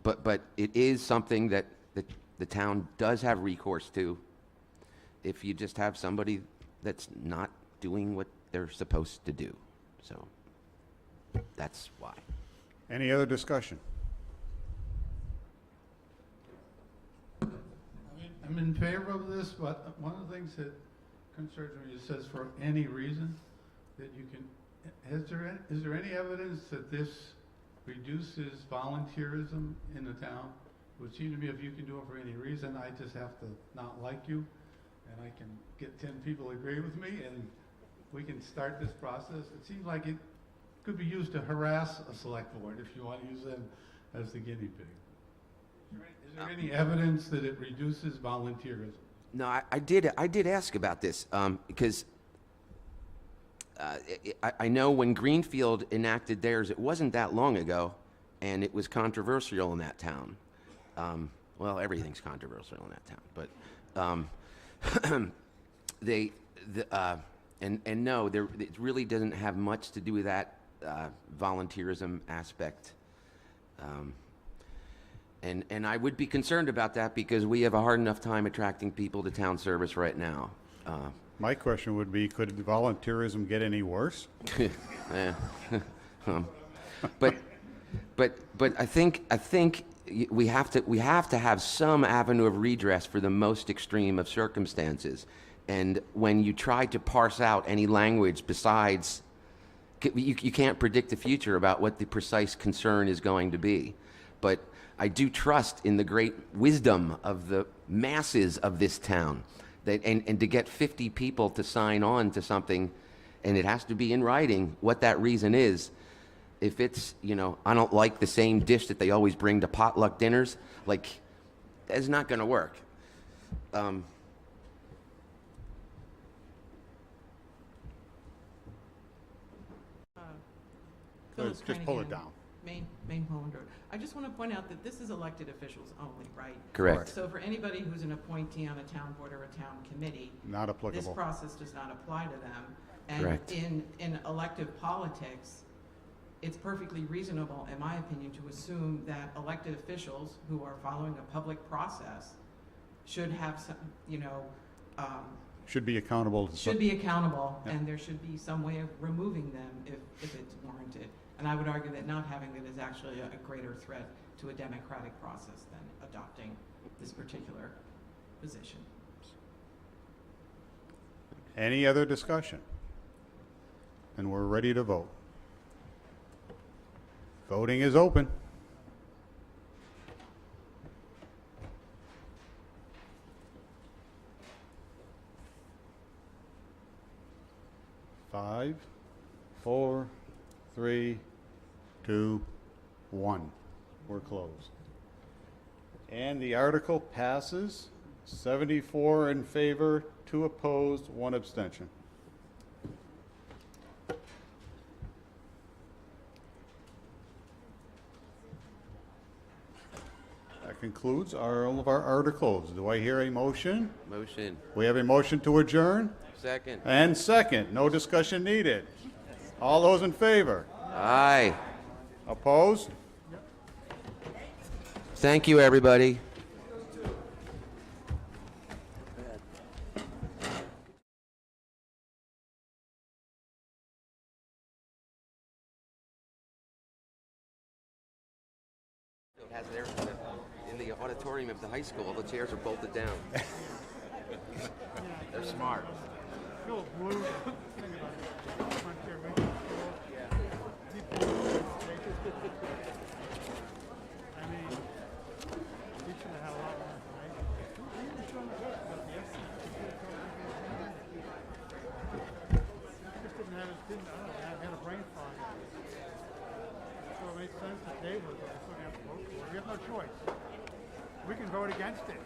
but it is something that the town does have recourse to if you just have somebody that's not doing what they're supposed to do. So that's why. Any other discussion? I'm in favor of this, but one of the things that concerns me, it says for any reason that you can, is there any evidence that this reduces volunteerism in the town? It would seem to me if you can do it for any reason, I just have to not like you, and I can get 10 people to agree with me, and we can start this process. It seems like it could be used to harass a select board if you want to use them as the guinea pig. Is there any evidence that it reduces volunteerism? No, I did ask about this because I know when Greenfield enacted theirs, it wasn't that long ago, and it was controversial in that town. Well, everything's controversial in that town, but no, it really doesn't have much to do with that volunteerism aspect. And I would be concerned about that because we have a hard enough time attracting people to town service right now. My question would be, could volunteerism get any worse? But I think we have to have some avenue of redress for the most extreme of circumstances. And when you try to parse out any language besides, you can't predict the future about what the precise concern is going to be. But I do trust in the great wisdom of the masses of this town, and to get 50 people to sign on to something, and it has to be in writing what that reason is. If it's, I don't like the same dish that they always bring to potluck dinners, that's not going to work. Just pull it down. Main Poland Road. I just want to point out that this is elected officials only, right? Correct. So for anybody who's an appointee on a town board or a town committee, Not applicable. this process does not apply to them. And Correct. in elective politics, it's perfectly reasonable, in my opinion, to assume that elected officials who are following a public process should have some, Should be accountable to should be accountable, Yeah. and there should be some way of removing them if it's warranted. And I would argue that not having it is actually a greater threat to a democratic process than adopting this particular position. Any other discussion? And we're ready to vote. Voting is open. Five, 4, 3, 2, 1. We're closed. And the article passes. 74 in favor, 2 opposed, 1 abstention. That concludes all of our articles. Do I hear a motion? Motion. We have a motion to adjourn? Second. And second. No discussion needed. All those in favor? Aye. Opposed? Thank you, everybody. Has their auditorium of the high school. All the chairs are bolted down. They're smart. Feel blue. Think about it. Frontier Regional School. I mean, we should have had a lot more information. We even showing the book about the estimate. Just didn't have it, didn't, I don't know, had a brain fog. So it makes sense that they were going to have to vote for it. We have no choice. We can vote against it.